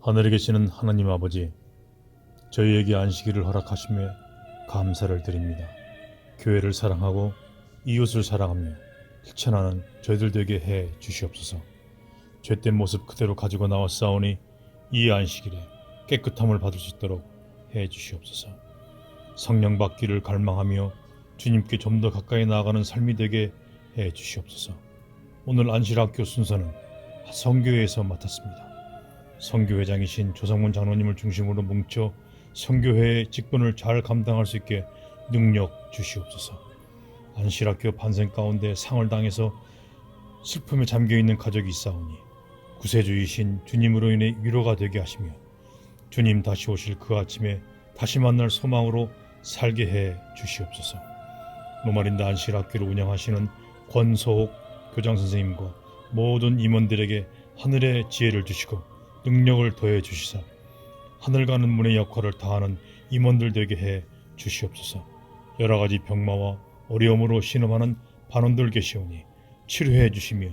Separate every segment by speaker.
Speaker 1: 하늘에 계시는 하나님 아버지, 저희에게 안식일을 허락하심에 감사를 드립니다. 교회를 사랑하고 이웃을 사랑하며 실천하는 저희들 되게 해 주시옵소서. 죄된 모습 그대로 가지고 나왔사오니 이 안식일에 깨끗함을 받을 수 있도록 해 주시옵소서. 성령 받기를 갈망하며 주님께 좀 더 가까이 나아가는 삶이 되게 해 주시옵소서. 오늘 안식학교 순서는 성교회에서 맡았습니다. 성교회장이신 조성문 장로님을 중심으로 뭉쳐 성교회의 직분을 잘 감당할 수 있게 능력 주시옵소서. 안식학교 반생 가운데 상을 당해서 슬픔에 잠겨있는 가족이 있사오니 구세주이신 주님으로 인해 위로가 되게 하시며 주님 다시 오실 그 아침에 다시 만날 소망으로 살게 해 주시옵소서. 노말인다 안식학교를 운영하시는 권소옥 교장선생님과 모든 임원들에게 하늘의 지혜를 주시고 능력을 더해 주시사 하늘 가는 문의 역할을 다하는 임원들 되게 해 주시옵소서. 여러 가지 병마와 어려움으로 신음하는 반원들 계시오니 치료해 주시며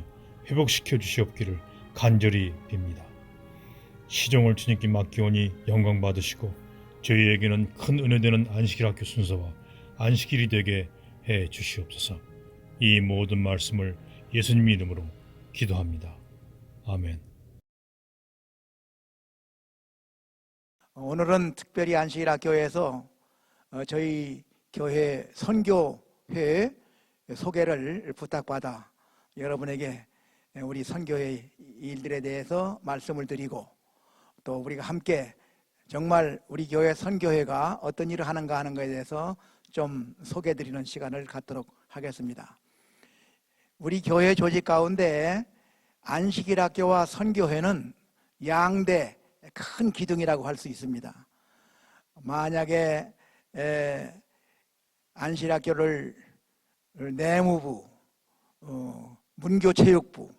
Speaker 1: 회복시켜 주시옵기를 간절히 빕니다. 시종을 주님께 맡기오니 영광 받으시고 저희에게는 큰 은혜되는 안식일 학교 순서와 안식일이 되게 해 주시옵소서. 이 모든 말씀을 예수님 이름으로 기도합니다. 아멘.
Speaker 2: 오늘은 특별히 안식일 학교에서 저희 교회 선교회 소개를 부탁받아 여러분에게 우리 선교회 일들에 대해서 말씀을 드리고 또 우리가 함께 정말 우리 교회 선교회가 어떤 일을 하는가 하는 것에 대해서 좀 소개드리는 시간을 갖도록 하겠습니다. 우리 교회 조직 가운데 안식일 학교와 선교회는 양대 큰 기둥이라고 할 수 있습니다. 만약에 안식일 학교를 내무부, 문교체육부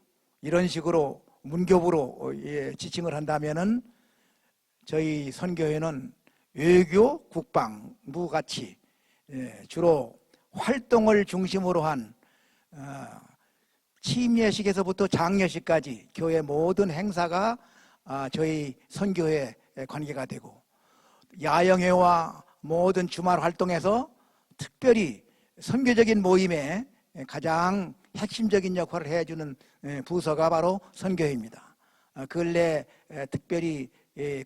Speaker 2: 이런 식으로 문교부로 지칭을 한다면은 저희 선교회는 외교, 국방부 같이 주로 활동을 중심으로 한 취임예식에서부터 장례식까지 교회 모든 행사가 저희 선교회 관계가 되고 야영회와 모든 주말 활동에서 특별히 선교적인 모임에 가장 핵심적인 역할을 해주는 부서가 바로 선교회입니다. 근래 특별히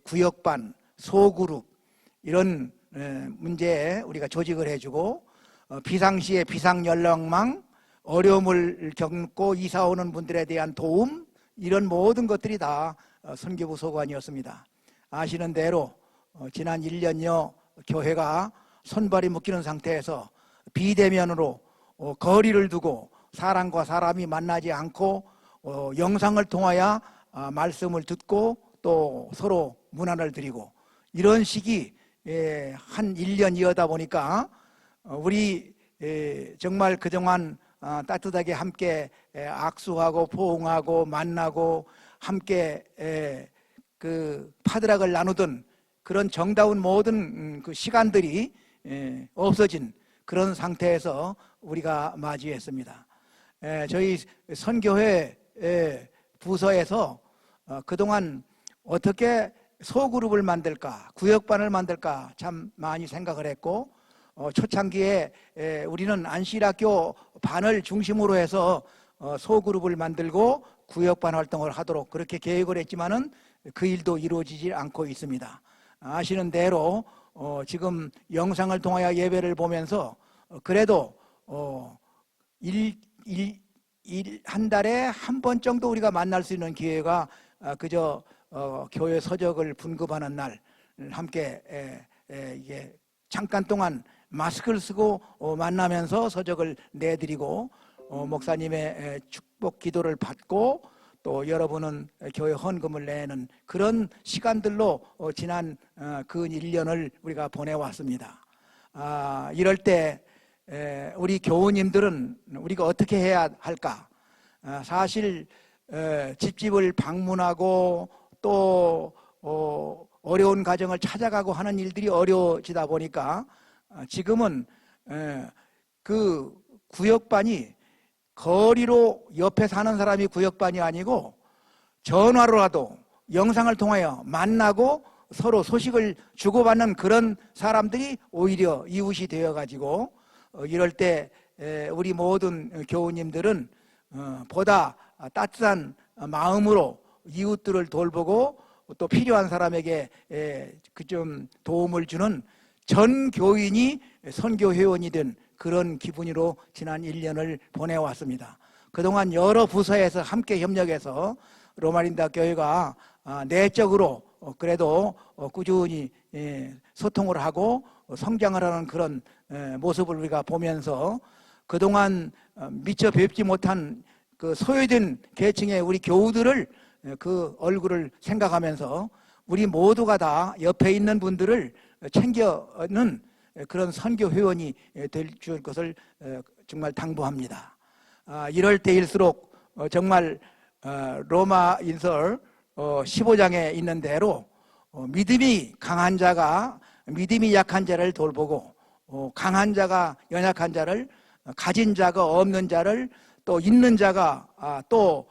Speaker 2: 구역반, 소그룹 이런 문제에 우리가 조직을 해주고 비상시에 비상연락망, 어려움을 겪고 이사오는 분들에 대한 도움 이런 모든 것들이 다 선교부 소관이었습니다. 아시는 대로 지난 1년여 교회가 손발이 묶이는 상태에서 비대면으로 거리를 두고 사람과 사람이 만나지 않고 영상을 통하여 말씀을 듣고 또 서로 문안을 드리고 이런 식이 한 1년 이어다 보니까 우리 정말 그동안 따뜻하게 함께 악수하고 포옹하고 만나고 함께 그 파드락을 나누던 그런 정다운 모든 그 시간들이 없어진 그런 상태에서 우리가 맞이했습니다. 저희 선교회 부서에서 그동안 어떻게 소그룹을 만들까, 구역반을 만들까 참 많이 생각을 했고 초창기에 우리는 안식일학교 반을 중심으로 해서 소그룹을 만들고 구역반 활동을 하도록 그렇게 계획을 했지만은 그 일도 이루어지지 않고 있습니다. 아시는 대로 지금 영상을 통하여 예배를 보면서 그래도 한 달에 한 번 정도 우리가 만날 수 있는 기회가 그저 교회 서적을 분급하는 날 함께 이게 잠깐 동안 마스크를 쓰고 만나면서 서적을 내드리고 목사님의 축복 기도를 받고 또 여러분은 교회 헌금을 내는 그런 시간들로 지난 근 1년을 우리가 보내왔습니다. 이럴 때 우리 교우님들은 우리가 어떻게 해야 할까? 사실 집집을 방문하고 또 어려운 가정을 찾아가고 하는 일들이 어려워지다 보니까 지금은 그 구역반이 거리로 옆에 사는 사람이 구역반이 아니고 전화로라도 영상을 통하여 만나고 서로 소식을 주고받는 그런 사람들이 오히려 이웃이 되어가지고 이럴 때 우리 모든 교우님들은 보다 따뜻한 마음으로 이웃들을 돌보고 또 필요한 사람에게 그 좀 도움을 주는 전 교인이 선교 회원이 된 그런 기분으로 지난 1년을 보내왔습니다. 그동안 여러 부서에서 함께 협력해서 로마린다 교회가 내적으로 그래도 꾸준히 소통을 하고 성장을 하는 그런 모습을 우리가 보면서 그동안 미처 뵙지 못한 그 소외된 계층의 우리 교우들을 그 얼굴을 생각하면서 우리 모두가 다 옆에 있는 분들을 챙겨는 그런 선교 회원이 될 줄 것을 정말 당부합니다. 이럴 때일수록 정말 로마인서 15장에 있는 대로 믿음이 강한 자가 믿음이 약한 자를 돌보고 강한 자가 연약한 자를 가진 자가 없는 자를 또 있는 자가 또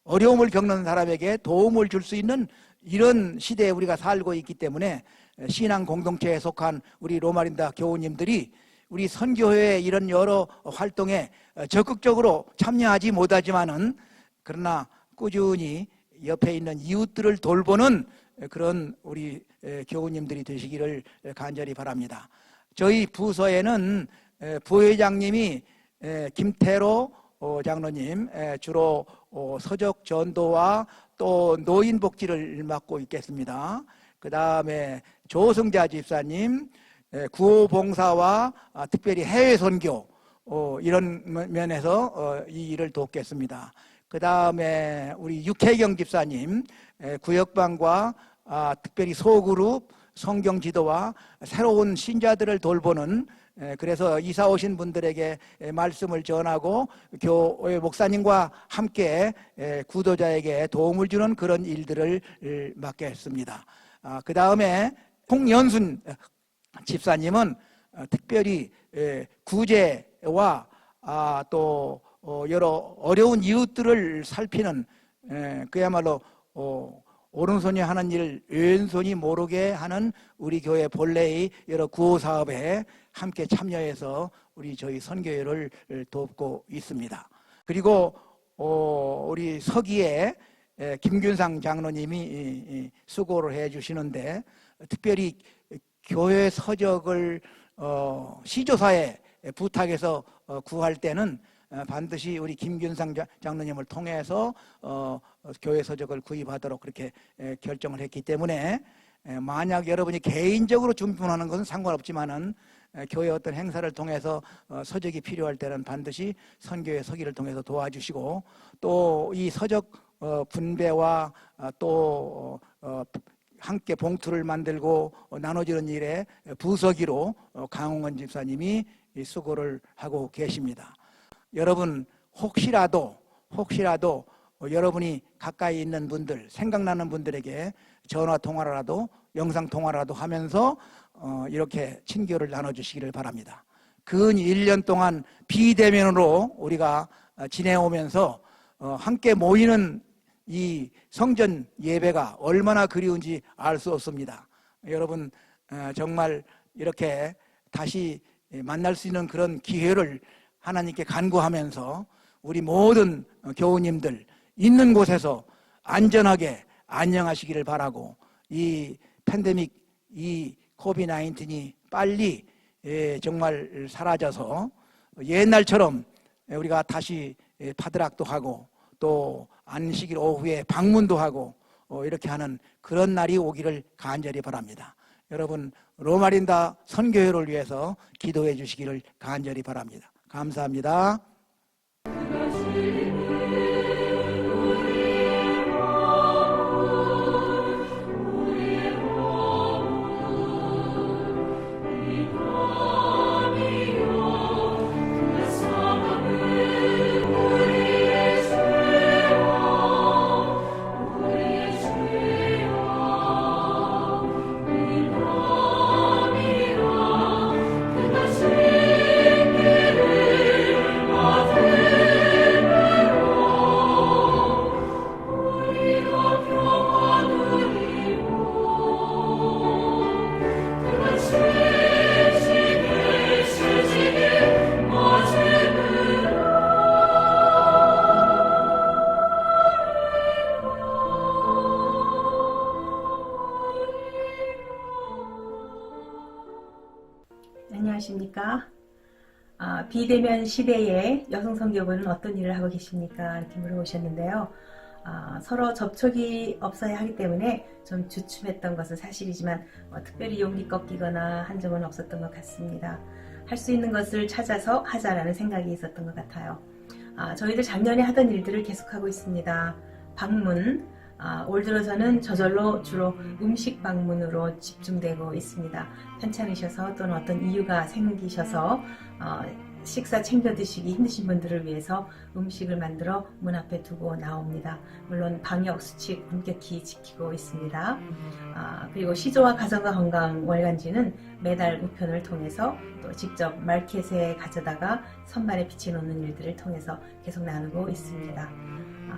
Speaker 2: 어려움을 겪는 사람에게 도움을 줄 수 있는 이런 시대에 우리가 살고 있기 때문에 신앙 공동체에 속한 우리 로마린다 교우님들이 우리 선교회의 이런 여러 활동에 적극적으로 참여하지 못하지만은 그러나 꾸준히 옆에 있는 이웃들을 돌보는 그런 우리 교우님들이 되시기를 간절히 바랍니다. 저희 부서에는 부회장님이 김태로 장로님 주로 서적 전도와 또 노인 복지를 맡고 있겠습니다. 그 다음에 조승자 집사님 구호 봉사와 특별히 해외 선교 이런 면에서 이 일을 돕겠습니다. 그 다음에 우리 육혜경 집사님 구역방과 특별히 소그룹 성경 지도와 새로운 신자들을 돌보는 그래서 이사 오신 분들에게 말씀을 전하고 교회 목사님과 함께 구도자에게 도움을 주는 그런 일들을 맡겠습니다. 그 다음에 홍연순 집사님은 특별히 구제와 또 여러 어려운 이웃들을 살피는 그야말로 오른손이 하는 일 왼손이 모르게 하는 우리 교회 본래의 여러 구호 사업에 함께 참여해서 저희 선교회를 돕고 있습니다. 그리고 우리 서기에 김균상 장로님이 수고를 해주시는데 특별히 교회 서적을 시조사에 부탁해서 구할 때는 반드시 우리 김균상 장로님을 통해서 교회 서적을 구입하도록 그렇게 결정을 했기 때문에 만약 여러분이 개인적으로 준비하는 것은 상관없지만은 교회 어떤 행사를 통해서 서적이 필요할 때는 반드시 선교회 서기를 통해서 도와주시고 또 이 서적 분배와 또 함께 봉투를 만들고 나눠주는 일에 부서기로 강홍원 집사님이 수고를 하고 계십니다. 여러분 혹시라도 여러분이 가까이 있는 분들 생각나는 분들에게 전화 통화라도 영상 통화라도 하면서 이렇게 친교를 나눠주시기를 바랍니다. 근 1년 동안 비대면으로 우리가 지내오면서 함께 모이는 이 성전 예배가 얼마나 그리운지 알 수 없습니다. 여러분 정말 이렇게 다시 만날 수 있는 그런 기회를 하나님께 간구하면서 우리 모든 교우님들 있는 곳에서 안전하게 안녕하시기를 바라고 이 팬데믹 이 코비드-19이 빨리 정말 사라져서 옛날처럼 우리가 다시 파드락도 하고 또 안식일 오후에 방문도 하고 이렇게 하는 그런 날이 오기를 간절히 바랍니다. 여러분 로마린다 선교회를 위해서 기도해 주시기를 간절히 바랍니다. 감사합니다.
Speaker 3: 비대면 시대에 여성 선교부는 어떤 일을 하고 계십니까? 이렇게 물어보셨는데요. 서로 접촉이 없어야 하기 때문에 좀 주춤했던 것은 사실이지만 특별히 용기 꺾이거나 한 적은 없었던 것 같습니다. 할 수 있는 것을 찾아서 하자라는 생각이 있었던 것 같아요. 저희들 작년에 하던 일들을 계속하고 있습니다. 방문, 올 들어서는 저절로 주로 음식 방문으로 집중되고 있습니다. 편찮으셔서 또는 어떤 이유가 생기셔서 식사 챙겨 드시기 힘드신 분들을 위해서 음식을 만들어 문 앞에 두고 나옵니다. 물론 방역 수칙 엄격히 지키고 있습니다. 그리고 시조와 가정과 건강 월간지는 매달 우편을 통해서 또 직접 마켓에 가져다가 선반에 비치놓는 일들을 통해서 계속 나누고 있습니다.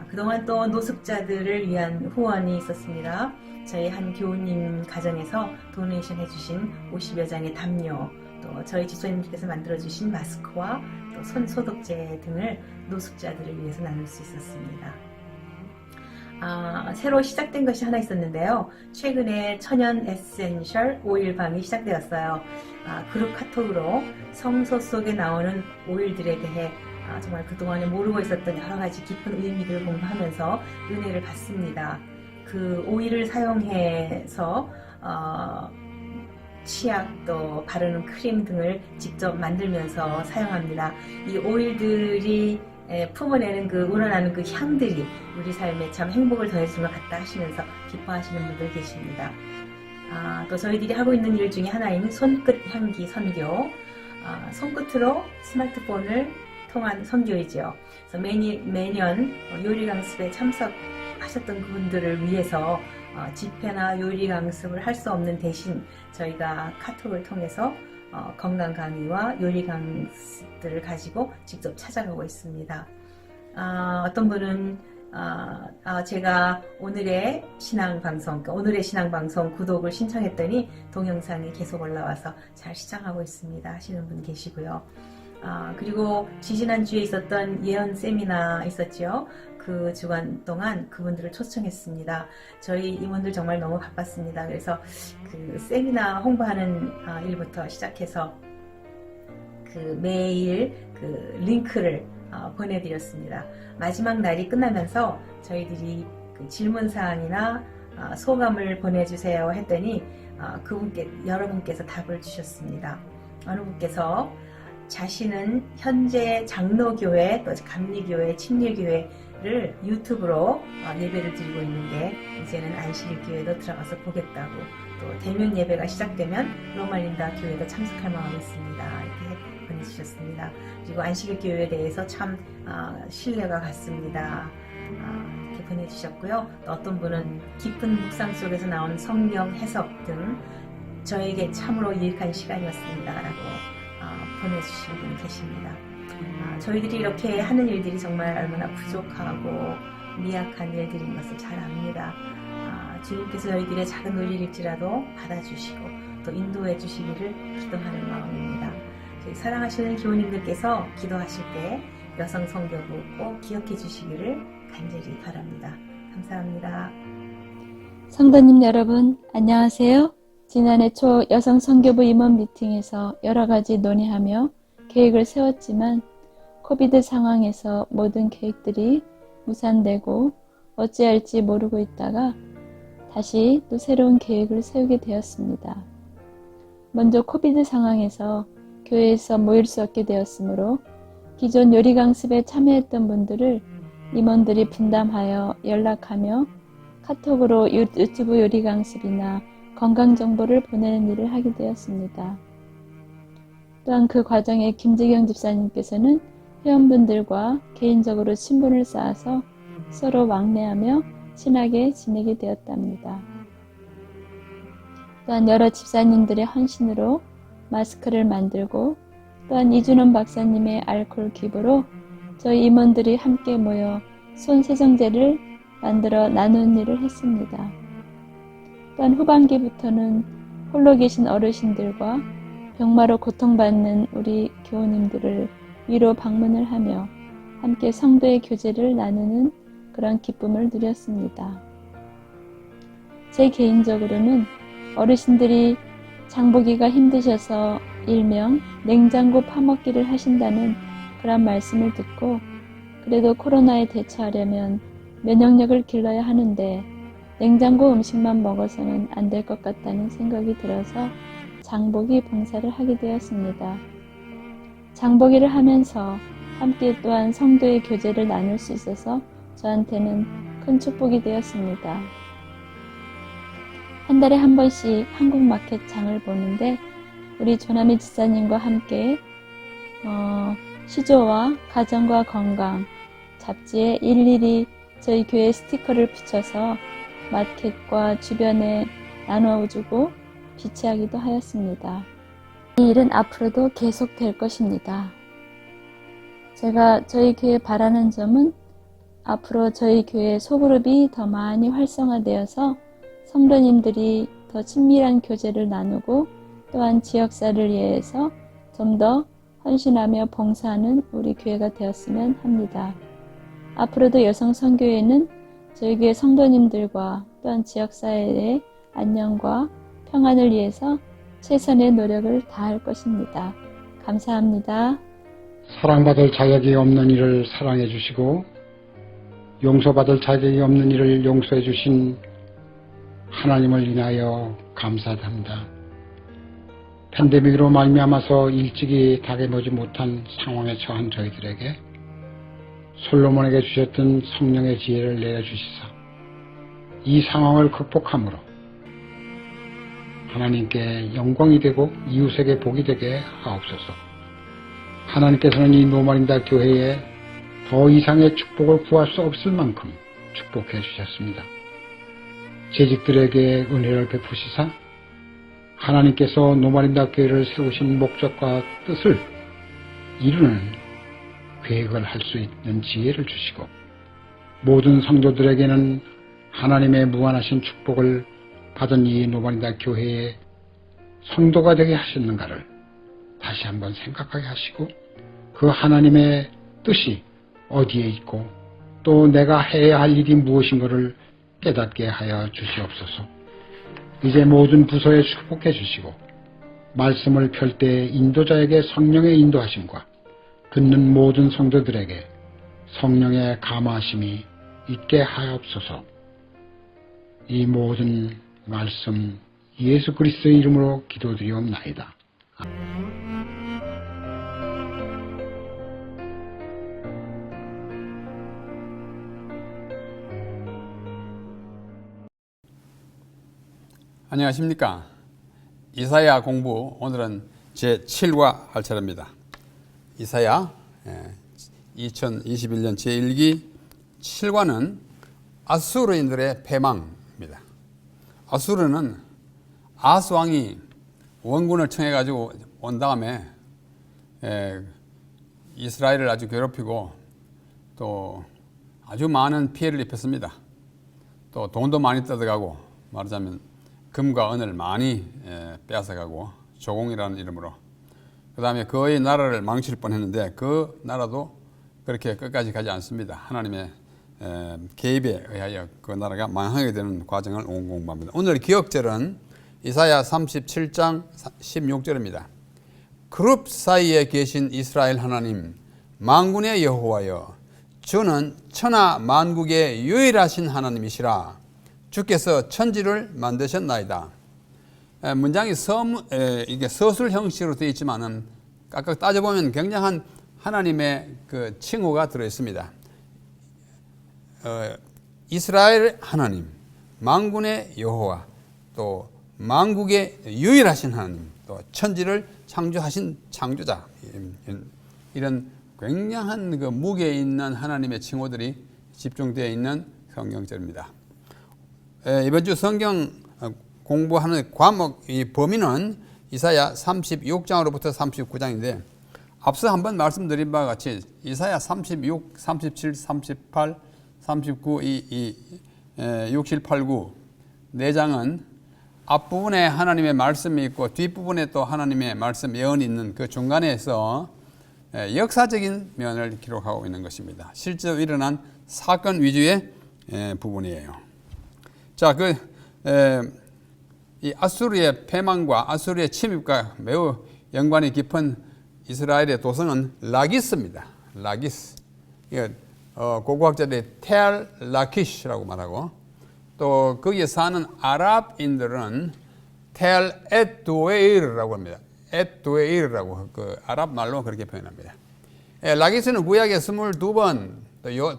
Speaker 3: 그동안 또 노숙자들을 위한 후원이 있었습니다. 저희 한 교우님 가정에서 도네이션 해주신 50여 장의 담요, 또 저희 집사님께서 만들어주신 마스크와 또 손 소독제 등을 노숙자들을 위해서 나눌 수 있었습니다. 새로 시작된 것이 하나 있었는데요. 최근에 천연 에센셜 오일방이 시작되었어요. 그룹 카톡으로 성서 속에 나오는 오일들에 대해 정말 그동안에 모르고 있었던 여러 가지 깊은 의미들을 공부하면서 은혜를 받습니다. 그 오일을 사용해서 치약 또 바르는 크림 등을 직접 만들면서 사용합니다. 이 오일들이 품어내는 그 우러나는 그 향들이 우리 삶에 참 행복을 더해주는 것 같다 하시면서 기뻐하시는 분들 계십니다. 또 저희들이 하고 있는 일 중에 하나인 손끝 향기 선교, 손끝으로 스마트폰을 통한 선교이죠. 그래서 매년 요리 강습에 참석하셨던 그분들을 위해서 집회나 요리 강습을 할 수 없는 대신 저희가 카톡을 통해서 건강 강의와 요리 강습들을 가지고 직접 찾아가고 있습니다. 어떤 분은 제가 오늘의 신앙방송 구독을 신청했더니 동영상이 계속 올라와서 잘 시청하고 있습니다 하시는 분 계시고요. 그리고 지지난주에 있었던 예언 세미나 있었죠. 그 주간 동안 그분들을 초청했습니다. 저희 임원들 정말 너무 바빴습니다. 그래서 그 세미나 홍보하는 일부터 시작해서 그 매일 그 링크를 보내드렸습니다. 마지막 날이 끝나면서 저희들이 그 질문사항이나 소감을 보내주세요 했더니 여러분께서 답을 주셨습니다. 어느 분께서 자신은 현재 장로교회, 또 감리교회, 침례교회를 유튜브로 예배를 드리고 있는데 이제는 안식일교회도 들어가서 보겠다고, 또 대면 예배가 시작되면 로말린다 교회도 참석할 마음이 있습니다. 이렇게 보내주셨습니다. 그리고 안식일교회에 대해서 참 신뢰가 갔습니다. 이렇게 보내주셨고요. 또 어떤 분은 깊은 묵상 속에서 나온 성경 해석 등 저에게 참으로 유익한 시간이었습니다 라고 보내주신 분이 계십니다. 저희들이 이렇게 하는 일들이 정말 얼마나 부족하고 미약한 일들인 것을 잘 압니다. 주님께서 저희들의 작은 노력일지라도 받아주시고 또 인도해 주시기를 기도하는 마음입니다. 저희 사랑하시는 교우님들께서 기도하실 때 여성 성교부 꼭 기억해 주시기를 간절히 바랍니다. 감사합니다.
Speaker 4: 성도님 여러분, 안녕하세요. 지난해 초 여성 선교부 임원 미팅에서 여러 가지 논의하며 계획을 세웠지만 코비드 상황에서 모든 계획들이 무산되고 어찌할지 모르고 있다가 다시 또 새로운 계획을 세우게 되었습니다. 먼저 코비드 상황에서 교회에서 모일 수 없게 되었으므로 기존 요리 강습에 참여했던 분들을 임원들이 분담하여 연락하며 카톡으로 유튜브 요리 강습이나 건강 정보를 보내는 일을 하게 되었습니다. 또한 그 과정에 김재경 집사님께서는 회원분들과 개인적으로 친분을 쌓아서 서로 왕래하며 친하게 지내게 되었답니다. 또한 여러 집사님들의 헌신으로 마스크를 만들고, 또한 이준원 박사님의 알코올 기부로 저희 임원들이 함께 모여 손 세정제를 만들어 나누는 일을 했습니다. 또한 후반기부터는 홀로 계신 어르신들과 병마로 고통받는 우리 교우님들을 위로 방문을 하며 함께 성도의 교제를 나누는 그런 기쁨을 누렸습니다. 제 개인적으로는 어르신들이 장보기가 힘드셔서 일명 냉장고 파먹기를 하신다는 그런 말씀을 듣고 그래도 코로나에 대처하려면 면역력을 길러야 하는데 냉장고 음식만 먹어서는 안 될 것 같다는 생각이 들어서 장보기 봉사를 하게 되었습니다. 장보기를 하면서 함께 또한 성도의 교제를 나눌 수 있어서 저한테는 큰 축복이 되었습니다. 한 달에 한 번씩 한국마켓 장을 보는데 우리 조남희 지사님과 함께 시조와 가정과 건강 잡지에 일일이 저희 교회 스티커를 붙여서 마켓과 주변에 나눠주고 비치하기도 하였습니다. 이 일은 앞으로도 계속 될 것입니다. 제가 저희 교회에 바라는 점은 앞으로 저희 교회 소그룹이 더 많이 활성화되어서 성도님들이 더 친밀한 교제를 나누고 또한 지역사를 위해서 좀 더 헌신하며 봉사하는 우리 교회가 되었으면 합니다. 앞으로도 여성 선교회는 저희 교회 성도님들과 또한 지역사회의 안녕과 평안을 위해서 최선의 노력을 다할 것입니다. 감사합니다.
Speaker 5: 사랑받을 자격이 없는 이를 사랑해 주시고 용서받을 자격이 없는 이를 용서해 주신 하나님을 인하여 감사합니다. 팬데믹으로 말미암아서 일찍이 다가보지 못한 상황에 처한 저희들에게 솔로몬에게 주셨던 성령의 지혜를 내려주시사 이 상황을 극복함으로 하나님께 영광이 되고 이웃에게 복이 되게 하옵소서. 하나님께서는 이 노마린다 교회에 더 이상의 축복을 구할 수 없을 만큼 축복해 주셨습니다. 재직들에게 은혜를 베푸시사 하나님께서 노마린다 교회를 세우신 목적과 뜻을 이루는 계획을 할 수 있는 지혜를 주시고 모든 성도들에게는 하나님의 무한하신 축복을 받은 이 노마린다 교회의 성도가 되게 하셨는가를 다시 한번 생각하게 하시고 그 하나님의 뜻이 어디에 있고 또 내가 해야 할 일이 무엇인가를 깨닫게 하여 주시옵소서. 이제 모든 부서에 축복해 주시고 말씀을 펼 때 인도자에게 성령의 인도하심과 듣는 모든 성도들에게 성령의 감화하심이 있게 하옵소서. 이 모든 말씀 예수 그리스도의 이름으로 기도드리옵나이다.
Speaker 6: 안녕하십니까. 이사야 공부 오늘은 제7과 할 차례입니다. 이사야 2021년 제1기 7과는 아수르인들의 패망입니다. 아수르는 아스 왕이 원군을 청해 가지고 온 다음에 이스라엘을 아주 괴롭히고 또 아주 많은 피해를 입혔습니다. 또 돈도 많이 뜯어가고 말하자면 금과 은을 많이 빼앗아가고 조공이라는 이름으로 그 다음에 거의 나라를 망칠 뻔했는데 그 나라도 그렇게 끝까지 가지 않습니다. 하나님의 개입에 의하여 그 나라가 망하게 되는 과정을 공부합니다. 오늘 기억절은 이사야 37장 16절입니다. 그룹 사이에 계신 이스라엘 하나님 만군의 여호와여 주는 천하 만국의 유일하신 하나님이시라. 주께서 천지를 만드셨나이다. 문장이 이게 서술 형식으로 되어 있지만은 각각 따져보면 굉장한 하나님의 그 칭호가 들어 있습니다. 이스라엘 하나님, 만군의 여호와, 또 만국의 유일하신 하나님, 또 천지를 창조하신 창조자, 이런 굉장한 그 무게 있는 하나님의 칭호들이 집중되어 있는 성경절입니다. 이번 주 성경 공부하는 과목 이 범위는 이사야 36장으로부터 39장인데 앞서 한번 말씀드린 바와 같이 이사야 36, 37, 38, 39, 6, 7, 8, 9 4장은 앞부분에 하나님의 말씀이 있고 뒷부분에 또 하나님의 말씀 예언이 있는 그 중간에서 역사적인 면을 기록하고 있는 것입니다. 실제로 일어난 사건 위주의 부분이에요. 자, 이 아수르의 패망과 아수르의 침입과 매우 연관이 깊은 이스라엘의 도성은 라기스입니다. 라기스. 이거 고고학자들이 텔 라키시라고 말하고, 또 거기에 사는 아랍인들은 텔 에두웨이르라고 합니다. 에두웨이르라고 그 아랍 말로 그렇게 표현합니다. 라기스는 구약에 22번,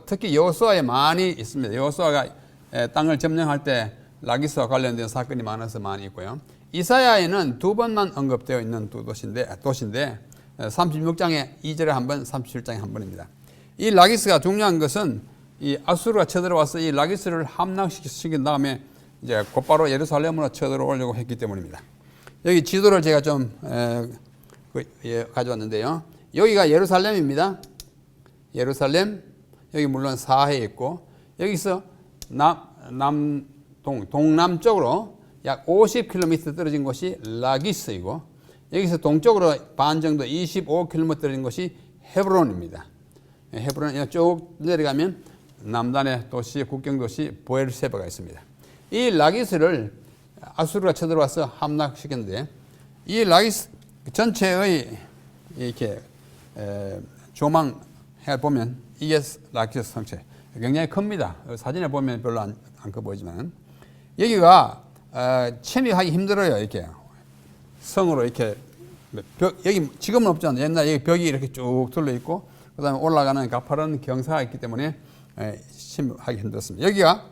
Speaker 6: 특히 여호수아에 많이 있습니다. 여호수아가 땅을 점령할 때 라기스와 관련된 사건이 많아서 많이 있고요. 이사야에는 2번만 언급되어 있는 도시인데 36장에 2절에 한 번, 37장에 한 번입니다. 이 라기스가 중요한 것은 이 아수르가 쳐들어와서 이 라기스를 함락시킨 다음에 이제 곧바로 예루살렘으로 쳐들어오려고 했기 때문입니다. 여기 지도를 제가 좀 가져왔는데요. 여기가 예루살렘입니다. 예루살렘, 여기 물론 사해에 있고, 여기서 동남쪽으로 약 50km 떨어진 곳이 라기스이고, 여기서 동쪽으로 반 정도 25km 떨어진 곳이 헤브론입니다. 헤브론 쭉 내려가면 남단의 도시, 국경도시 보엘세바가 있습니다. 이 라기스를 아수르가 쳐들어와서 함락시켰는데, 이 라기스 전체의 이렇게 조망해 보면 이게 라기스 성체 굉장히 큽니다. 사진에 보면 별로 안 커 보이지만, 여기가 침입하기 힘들어요. 이렇게 성으로 이렇게 여기 지금은 없잖아요. 옛날 여기 벽이 이렇게 쭉 둘러 있고, 그다음에 올라가는 가파른 경사가 있기 때문에 침입하기 힘들었습니다. 여기가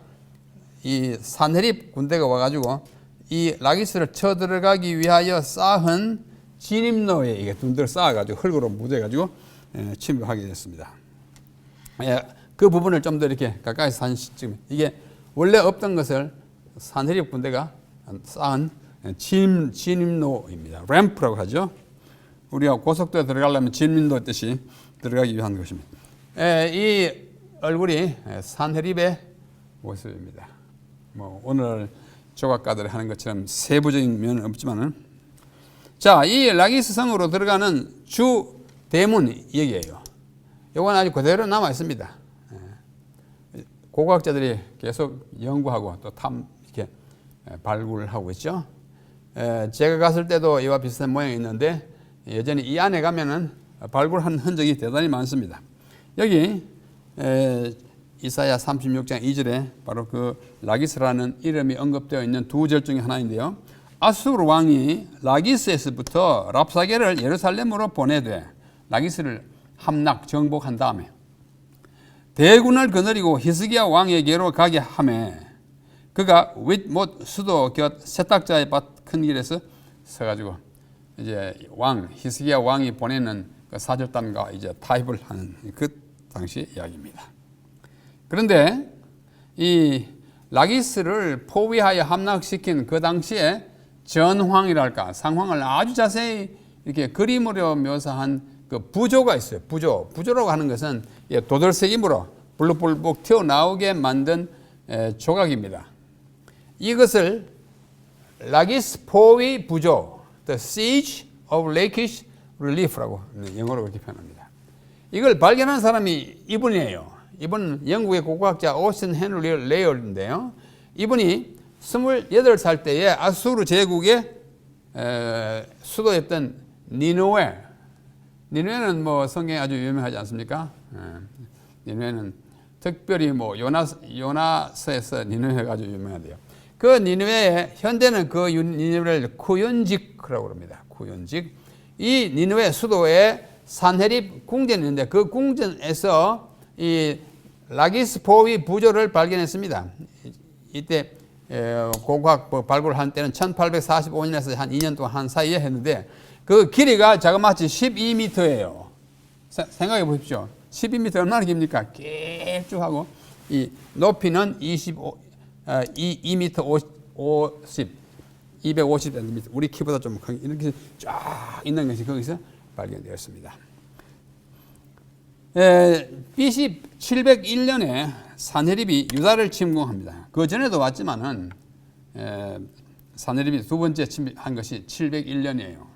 Speaker 6: 이 산헤립 군대가 와가지고 이 라기스를 쳐들어가기 위하여 쌓은 진입로에 이게 둔들 쌓아가지고 흙으로 묻어가지고 침입하게 됐습니다. 그 부분을 좀 더 이렇게 가까이서 한 시점, 이게 원래 없던 것을 산헤립 군대가 쌓은 진입로입니다. 램프라고 하죠. 우리가 고속도로에 들어가려면 진입로 뜻이 들어가기 위한 것입니다. 이 얼굴이 산헤립의 모습입니다. 뭐 오늘 조각가들이 하는 것처럼 세부적인 면은 없지만은, 자, 이 라기스 성으로 들어가는 주 대문이 여기에요. 이건 아직 그대로 남아 있습니다. 고고학자들이 계속 연구하고 또 이렇게 발굴하고 있죠. 제가 갔을 때도 이와 비슷한 모양이 있는데, 여전히 이 안에 가면은 발굴한 흔적이 대단히 많습니다. 여기 이사야 36장 2절에 바로 그 라기스라는 이름이 언급되어 있는 두 절 중에 하나인데요. 아수르 왕이 라기스에서부터 랍사게를 예루살렘으로 보내되 라기스를 함락 정복한 다음에 대군을 거느리고 히스기야 왕에게로 가게 하매, 그가 윗못 수도 곁 세탁자의 밭 큰 길에서 서가지고 이제 히스기야 왕이 보내는 그 사절단과 이제 타협을 하는 그 당시 이야기입니다. 그런데 이 라기스를 포위하여 함락시킨 그 당시에 전황이랄까 상황을 아주 자세히 이렇게 그림으로 묘사한 그 부조가 있어요. 부조라고 하는 것은 도돌새김으로 불룩불룩 튀어나오게 만든 조각입니다. 이것을 라기스 포위 부조, The Siege of Lachish Relief라고 영어로 그렇게 표현합니다. 이걸 발견한 사람이 이분이에요. 이분은 영국의 고고학자 오스틴 헨리 레이얼인데요. 이분이 28살 때에 아수르 제국의 수도였던 니느웨는 뭐 성경에 아주 유명하지 않습니까? 니느웨는 특별히 뭐 요나서에서 니느웨가 아주 유명한데요. 그 니느웨에 현대는 그 니느웨를 쿠윤직이라고 합니다. 쿠윤직. 이 니느웨 수도에 산헤립 궁전이 있는데 그 궁전에서 이 라기스 포위 부조를 발견했습니다. 이때 고고학 발굴한 때는 1845년에서 한 2년 동안 한 사이에 했는데 그 길이가 자그마치 12m예요. 생각해 보십시오. 12m 얼마나 깁니까? 길쭉하고 이 높이는 2m 250cm. 우리 키보다 좀 크게 이렇게 쫙 있는 것이 거기서 발견되었습니다. BC 701년에 산헤립이 유다를 침공합니다. 그 전에도 왔지만은 산헤립이 두 번째 침공한 것이 701년이에요.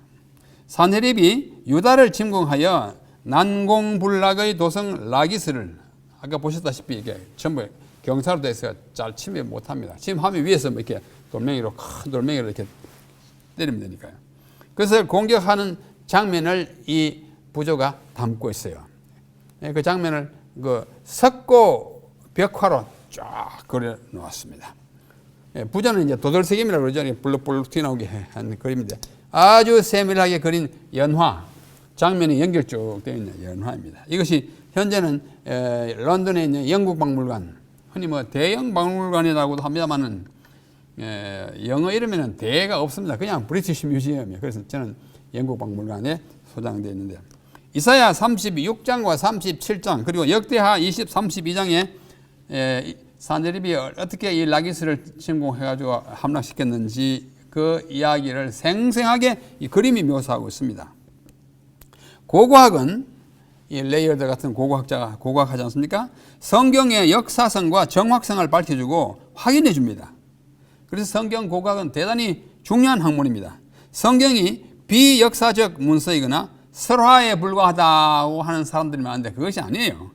Speaker 6: 산헤립이 유다를 침공하여 난공불락의 도성 라기스를 아까 보셨다시피 이게 전부 경사로 돼서 잘 침입 못합니다. 침입하면 위에서 이렇게 돌멩이로 큰 돌멩이로 이렇게 때리면 되니까요. 그래서 공격하는 장면을 이 부조가 담고 있어요. 그 장면을 그 석고 벽화로 쫙 그려 놓았습니다. 부조는 이제 도돌새김이라고 그러죠. 볼록볼록 튀어나오게 한 그림인데 아주 세밀하게 그린 연화, 장면이 연결 쭉 되어 있는 연화입니다. 이것이 현재는 런던에 있는 영국 박물관, 흔히 뭐 대형 박물관이라고도 합니다만은 영어 이름에는 대가 없습니다. 그냥 브리티시 뮤지엄이에요. 그래서 저는 영국 박물관에 소장되어 있는데 이사야 36장과 37장 그리고 역대하 32장에 산헤립이 어떻게 이 라기스를 침공해가지고 함락시켰는지 그 이야기를 생생하게 이 그림이 묘사하고 있습니다. 고고학은 이 레이어드 같은 고고학자가 고고학하지 않습니까? 성경의 역사성과 정확성을 밝혀주고 확인해 줍니다. 그래서 성경 고고학은 대단히 중요한 학문입니다. 성경이 비역사적 문서이거나 설화에 불과하다고 하는 사람들이 많은데 그것이 아니에요.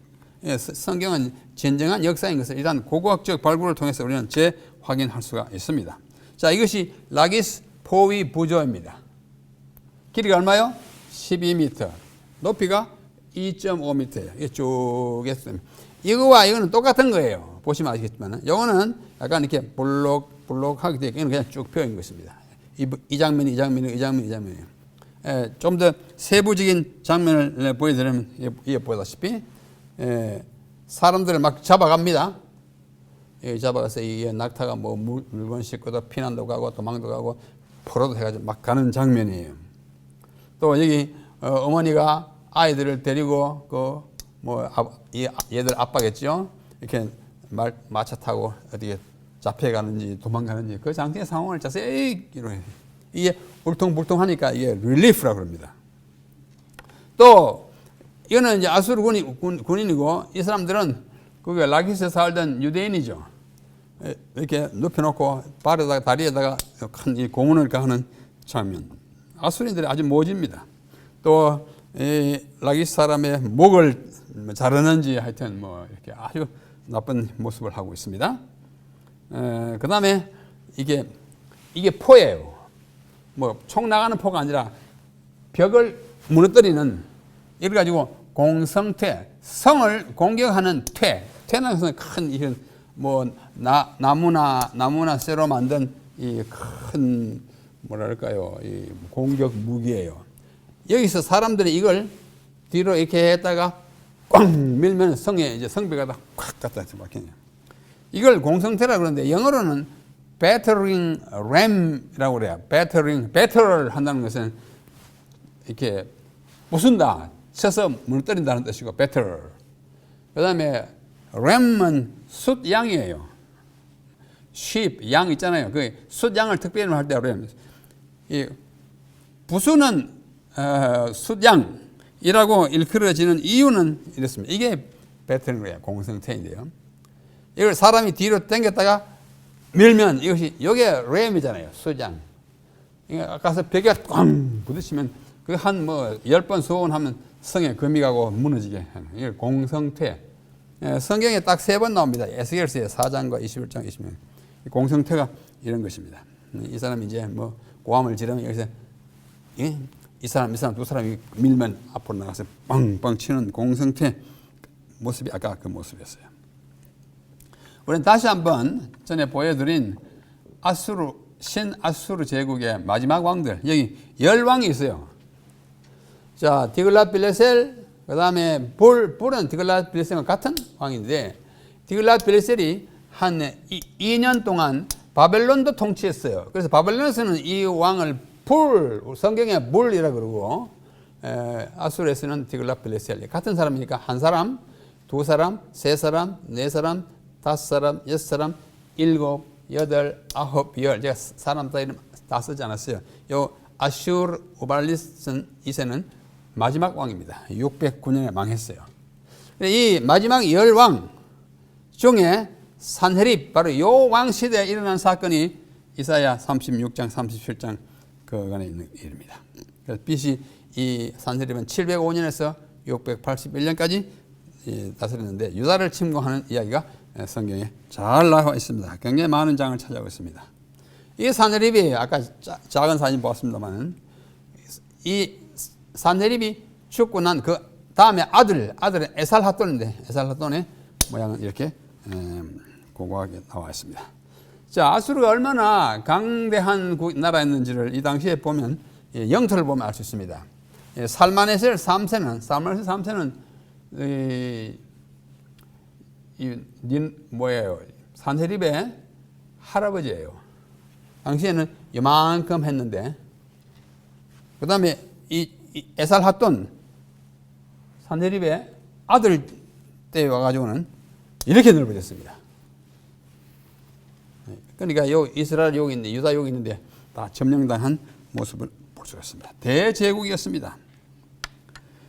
Speaker 6: 성경은 진정한 역사인 것을 일단 고고학적 발굴을 통해서 우리는 재확인할 수가 있습니다. 자, 이것이 라기스 포위 부조입니다. 길이가 얼마요? 12m, 높이가 2.5m예요. 이게 쭉 했습니다. 이거와 이거는 똑같은 거예요. 보시면 아시겠지만, 이거는 약간 이렇게 볼록하게 되어 있고, 그냥 쭉 펴인 것입니다. 이 장면이에요. 좀 더 세부적인 장면을 보여드리면, 이게 보다시피, 사람들을 막 잡아갑니다. 잡아가서 이 낙타가 뭐 물건 싣고도 피난도 가고 도망도 가고 포로도 해가지고 막 가는 장면이에요. 또 여기 어머니가 아이들을 데리고 얘들 아빠겠죠. 이렇게 마차 타고 어디에 잡혀가는지 도망가는지 그 장면의 상황을 자세히 이게 울퉁불퉁하니까 이게 릴리프라고 그럽니다. 또 이거는 이제 아수르 군인이고 이 사람들은 그게 라기스에 살던 유대인이죠. 이렇게 눕혀놓고 발에다가 다리에다가 큰 이 고문을 가하는 장면. 아수리인들이 아주 모집니다. 또 라기스 사람의 목을 자르는지 하여튼 뭐 이렇게 아주 나쁜 모습을 하고 있습니다. 그 다음에 이게 포예요. 뭐 총 나가는 포가 아니라 벽을 무너뜨리는 이걸 가지고 공성퇴, 성을 공격하는 퇴는 것은 큰 이런 뭐 나무나 쇠로 만든 이 큰 뭐랄까요 이 공격 무기예요. 여기서 사람들이 이걸 뒤로 이렇게 했다가 꽝 밀면 성에 이제 성벽에 꽉 갖다 박히네요. 이걸 공성퇴라 그러는데 영어로는 battering ram이라고 그래요. 배틀을 한다는 것은 이렇게 부순다, 쳐서 무너뜨린다는 뜻이고 배틀. 그 다음에 램은 숫양이에요. sheep, 양 있잖아요. 그 숫양을 특별히 할 때 램. 이 부수는 숫양이라고 일컬어지는 이유는 이렇습니다. 이게 배틀이에요. 공성태인데요. 이걸 사람이 뒤로 당겼다가 밀면 이것이 이게 램이잖아요. 숫양. 아까서 벽에 꽝 부딪히면 그 한 뭐 10번 소원하면 성에 금이 가고 무너지게 하는 이게 공성퇴. 성경에 딱 3번 나옵니다. 에스겔서의 4장과 21장 20장. 공성퇴가 이런 것입니다. 이 사람이 이제 뭐 고함을 지르면 여기서 이 사람 두 사람이 밀면 앞으로 나가서 빵빵 치는 공성퇴 모습이 아까 그 모습이었어요. 우리는 다시 한번 전에 보여드린 신아수르 제국의 마지막 왕들, 여기 10왕이 있어요. 자, 디글랏빌레셀, 그 다음에 불은 디글랏빌레셀과 같은 왕인데, 디글랏빌레셀이 한 2년 동안 바벨론도 통치했어요. 그래서 바벨론에서는 이 왕을 성경에 불이라고 그러고, 아수르에서는 디글랏빌레셀. 같은 사람이니까 한 사람, 두 사람, 세 사람, 네 사람, 5사람, 6사람, 7, 8, 9, 10. 제가 사람 다 이름 다 쓰지 않았어요. 요 아슈르 우발리스 2세는 마지막 왕입니다. 609년에 망했어요. 이 마지막 10왕 중에 산헤립, 바로 요 왕 시대에 일어난 사건이 이사야 36장, 37장 그간에 있는 일입니다. 그래서 BC 이 산헤립은 705년에서 681년까지 다스렸는데 유다를 침공하는 이야기가 성경에 잘 나와 있습니다. 굉장히 많은 장을 차지하고 있습니다. 이 산헤립이 아까 작은 사진 보았습니다만 이 산헤립이 죽고 난 그 다음에 아들은 에살핫돈인데 에살핫돈의 모양은 이렇게 고고하게 나와 있습니다. 자, 아수르가 얼마나 강대한 나라였는지를 이 당시에 보면 영토를 보면 알 수 있습니다. 살마네셀 3세는 뭐예요? 산헤립의 할아버지예요. 당시에는 이만큼 했는데, 그 다음에 이 에살핫돈 산헤립의 아들 때 와가지고는 이렇게 넓어졌습니다. 그러니까 요 이스라엘 여기 있는데, 유다 여기 있는데 다 점령당한 모습을 볼 수가 있습니다. 대제국이었습니다.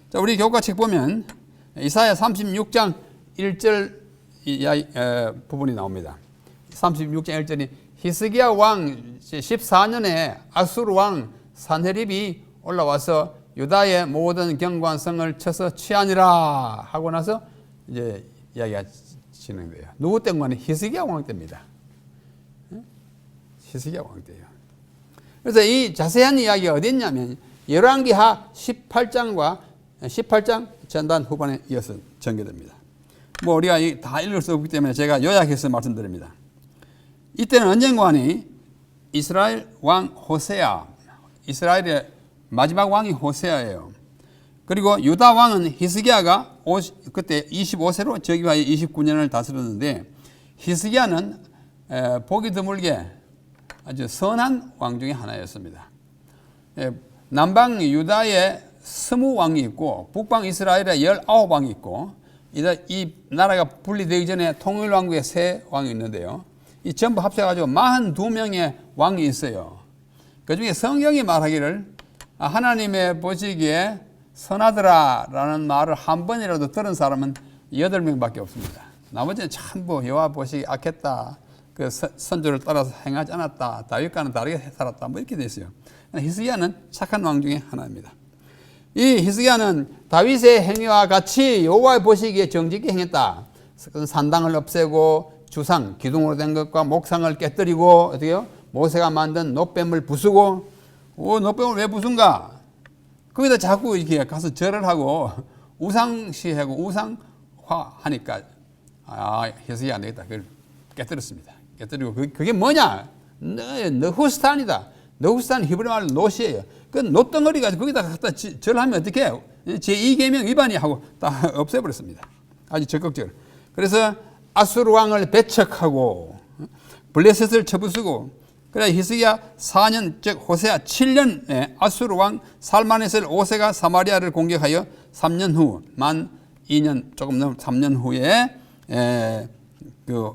Speaker 6: 자, 우리 교과책 보면 이사야 36장 1절 부분이 나옵니다. 36장 1절이 히스기야 왕 14년에 아수르 왕 산헤립이 올라와서 유다의 모든 경관성을 쳐서 취하니라 하고 나서 이제 이야기가 진행돼요. 누구 때문에? 히스기야 왕 때입니다. 히스기야 왕 때예요. 그래서 이 자세한 이야기가 어디 있냐면 열왕기하 18장 전반 후반에 이어서 전개됩니다. 뭐 우리가 다 읽을 수 없기 때문에 제가 요약해서 말씀드립니다. 이때는 언젠가니 이스라엘 왕 호세아, 이스라엘의 마지막 왕이 호세아예요. 그리고 유다 왕은 히스기야가 그때 25세로 즉위하여 29년을 다스렸는데, 히스기야는 보기 드물게 아주 선한 왕 중에 하나였습니다. 남방 유다에 20왕이 있고 북방 이스라엘에 19왕이 있고, 이 나라가 분리되기 전에 통일왕국에 3왕이 있는데요. 이 전부 합쳐가지고 42명의 왕이 있어요. 그 중에 성경이 말하기를 하나님의 보시기에 선하더라 라는 말을 한 번이라도 들은 사람은 8명밖에 없습니다. 나머지는 전부 여호와 보시기 악했다, 그 선조를 따라서 행하지 않았다, 다윗과는 다르게 살았다, 뭐 이렇게 돼 있어요. 히스기야는 착한 왕 중에 하나입니다. 이 히스기야는 다윗의 행위와 같이 여호와의 보시기에 정직히 행했다. 산당을 없애고 주상, 기둥으로 된 것과 목상을 깨뜨리고, 어떻게요? 모세가 만든 놋뱀을 부수고, 놋뱀을 왜 부순가? 거기다 자꾸 이렇게 가서 절을 하고 우상시하고 우상화 하니까 히스기야 안 되겠다. 그걸 깨뜨렸습니다. 깨뜨리고 그게 뭐냐? 너후스탄이다. 너후스탄 히브리 말로 놋이에요. 그 놋덩어리가 거기다 갖다 절하면 어떻게 해요? 제2계명 위반이 하고 다 없애버렸습니다. 아주 적극적으로. 그래서 아수르 왕을 배척하고 블레셋을 쳐부수고, 그래 히스기야 4년, 즉 호세아 7년에 아수르 왕 살마네셀 5세가 사마리아를 공격하여 3년 후, 만 2년 조금 넘은 3년 후에 그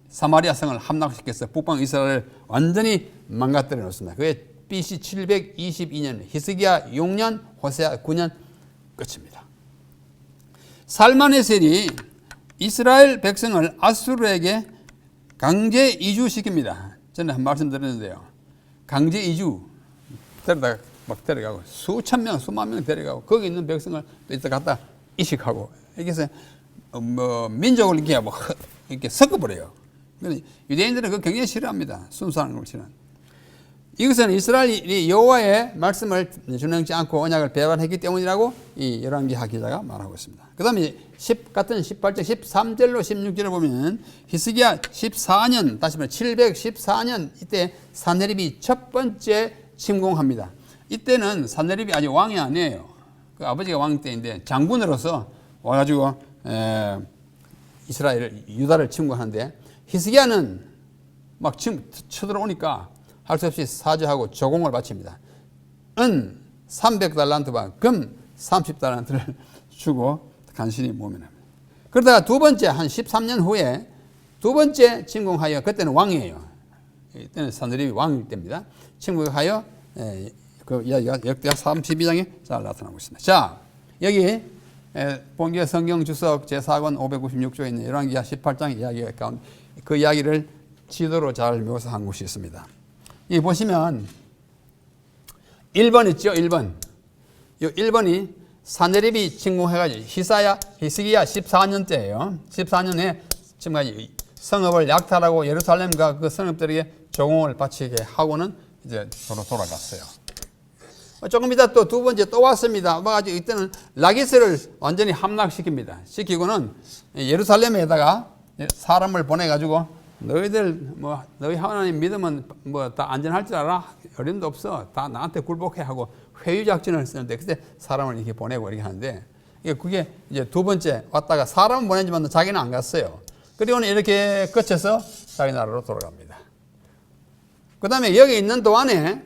Speaker 6: 사마리아 성을 함락시켜서 북방 이스라엘을 완전히 망가뜨려 놓습니다. 그게 BC 722년, 히스기야 6년, 호세아 9년 끝입니다. 살마네셀이 이스라엘 백성을 아수르에게 강제 이주시킵니다. 전에 한 말씀 드렸는데요. 강제 이주 데려다가 막 데려가고 수천 명, 수만 명 데려가고 거기 있는 백성을 또 이따 갖다 이식하고, 이렇게 해서 민족을 이렇게 섞어버려요. 유대인들은 그거 굉장히 싫어합니다. 순수한 걸 싫어합니다. 이것은 이스라엘이 여호와의 말씀을 준행치 않고 언약을 배반했기 때문이라고 이 열왕기하 기자가 말하고 있습니다. 그 다음에 같은 18절, 13절로 16절을 보면 히스기야 14년, 다시 말해 714년 이때 산헤립이 첫 번째 침공합니다. 이때는 산헤립이 아직 왕이 아니에요. 그 아버지가 왕 때인데 장군으로서 와가지고 유다를 침공하는데, 히스기야는 막 쳐들어오니까 할 수 없이 사죄하고 조공을 바칩니다. 은 300달란트와 금 30달란트를 주고 간신히 모면합니다. 그러다가 두 번째 한 13년 후에 두 번째 침공하여, 그때는 왕이에요. 이때는 산헤립이 왕일 때입니다. 침공하여 그 이야기가 역대하 32장에 잘 나타나고 있습니다. 자, 여기 본교 성경 주석 제4권 596조에 있는 열왕기하 18장 이야기 가운데 그 이야기를 지도로 잘 묘사한 곳이 있습니다. 이 보시면 1번 있죠? 1번. 이 1번이 산헤립이 침공해가지고 히스기야 14년 때예요. 14년에 지금까지 성읍을 약탈하고 예루살렘과 그 성읍들에게 조공을 바치게 하고는 이제 서로 돌아갔어요. 조금 이따 또 두 번째 또 왔습니다. 와가지고 이때는 라기스를 완전히 함락시킵니다. 시키고는 예루살렘에다가 사람을 보내가지고 너희들 너희 하나님 믿으면 다 안전할 줄 알아? 어림도 없어. 다 나한테 굴복해 하고 회유 작전을 쓰는데 그때 사람을 이렇게 보내고 이렇게 하는데 그게 이제 두 번째 왔다가 사람은 보내지만 자기는 안 갔어요. 그리고는 이렇게 거쳐서 자기 나라로 돌아갑니다. 그 다음에 여기 있는 동안에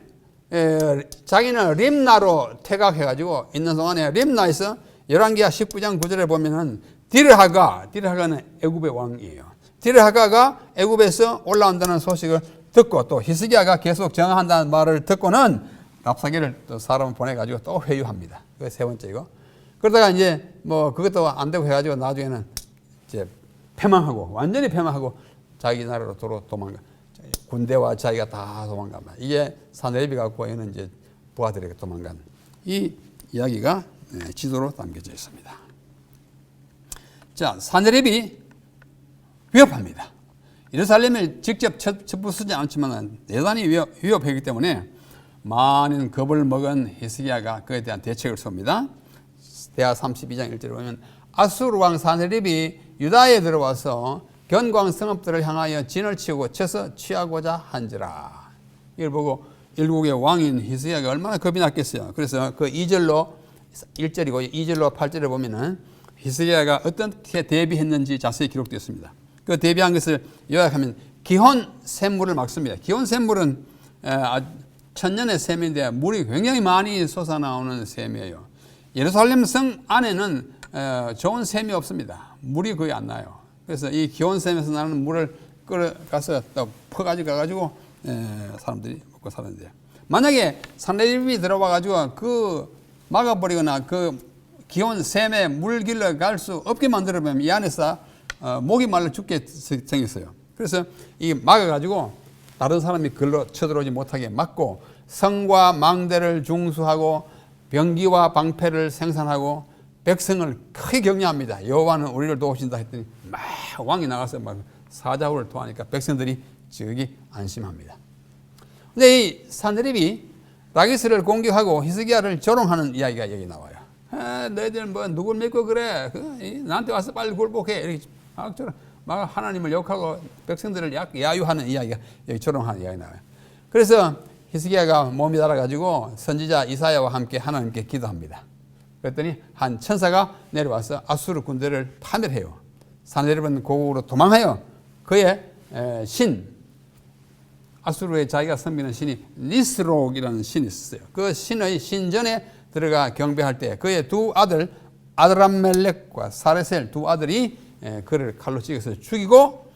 Speaker 6: 자기는 림나로 퇴각해가지고 있는 동안에 림나에서 열왕기하 19장 9절에 보면은 디르하가는 애굽의 왕이에요. 디르하가가 애굽에서 올라온다는 소식을 듣고 또 히스기야가 계속 정한다는 말을 듣고는 랍사게를 또 사람을 보내가지고 또 회유합니다. 그게 세 번째고. 그러다가 이제 그것도 안 되고 해가지고 나중에는 이제 패망하고 완전히 패망하고 자기 나라로 도망가. 군대와 자기가 다 도망갑니다. 이게 사내립이 갖고 있는 이제 부하들에게 도망간 이 이야기가 지도로 담겨져 있습니다. 자, 사내립이 위협합니다. 예루살렘을 직접 첩부수지 않지만 대단히 위협하기 때문에 많은 겁을 먹은 히스기야가 그에 대한 대책을 세웁니다. 대하 32장 1절에 보면 아수르 왕 사내립이 유다에 들어와서 견고한 성읍들을 향하여 진을 치우고 쳐서 취하고자 한지라. 이걸 보고 일국의 왕인 히스기야가 얼마나 겁이 났겠어요. 그래서 그 2절로 1절이고 2절로 8절에 보면은 히스기야가 어떻게 대비했는지 자세히 기록되어 있습니다. 그 대비한 것을 요약하면 기혼 샘물을 막습니다. 기혼 샘물은 천년의 샘인데 물이 굉장히 많이 솟아나오는 샘이에요. 예루살렘 성 안에는 좋은 샘이 없습니다. 물이 거의 안 나요. 그래서 이 기온샘에서 나는 물을 끌어가서 또 퍼가지고 가가지고 사람들이 먹고 사는데요. 만약에 사내립이 들어와가지고 그 막아버리거나 그 기온샘에 물 길러 갈 수 없게 만들어보면 이 안에서 목이 말라 죽게 생겼어요. 그래서 이 막아가지고 다른 사람이 글로 쳐들어오지 못하게 막고 성과 망대를 중수하고 병기와 방패를 생산하고 백성을 크게 격려합니다. 여호와는 우리를 도우신다 했더니 막 왕이 나가서 막 사자후를 토하니까 백성들이 저기 안심합니다. 근데 이 사내립이 라기스를 공격하고 히스기야를 조롱하는 이야기가 여기 나와요. 너희들 누굴 믿고 그래? 나한테 와서 빨리 굴복해. 이렇게 막 하나님을 욕하고 백성들을 야유하는 이야기가 여기 조롱하는 이야기 나와요. 그래서 히스기야가 몸이 달아가지고 선지자 이사야와 함께 하나님께 기도합니다. 그랬더니 한 천사가 내려와서 아수르 군대를 파멸해요. 사내립은 고국으로 도망하여 그의 아수르에 자기가 섬기는 신이 니스록이라는 신이 있었어요. 그 신의 신전에 들어가 경배할 때 그의 두 아들 아드람멜렉과 사레셀 두 아들이 그를 칼로 찍어서 죽이고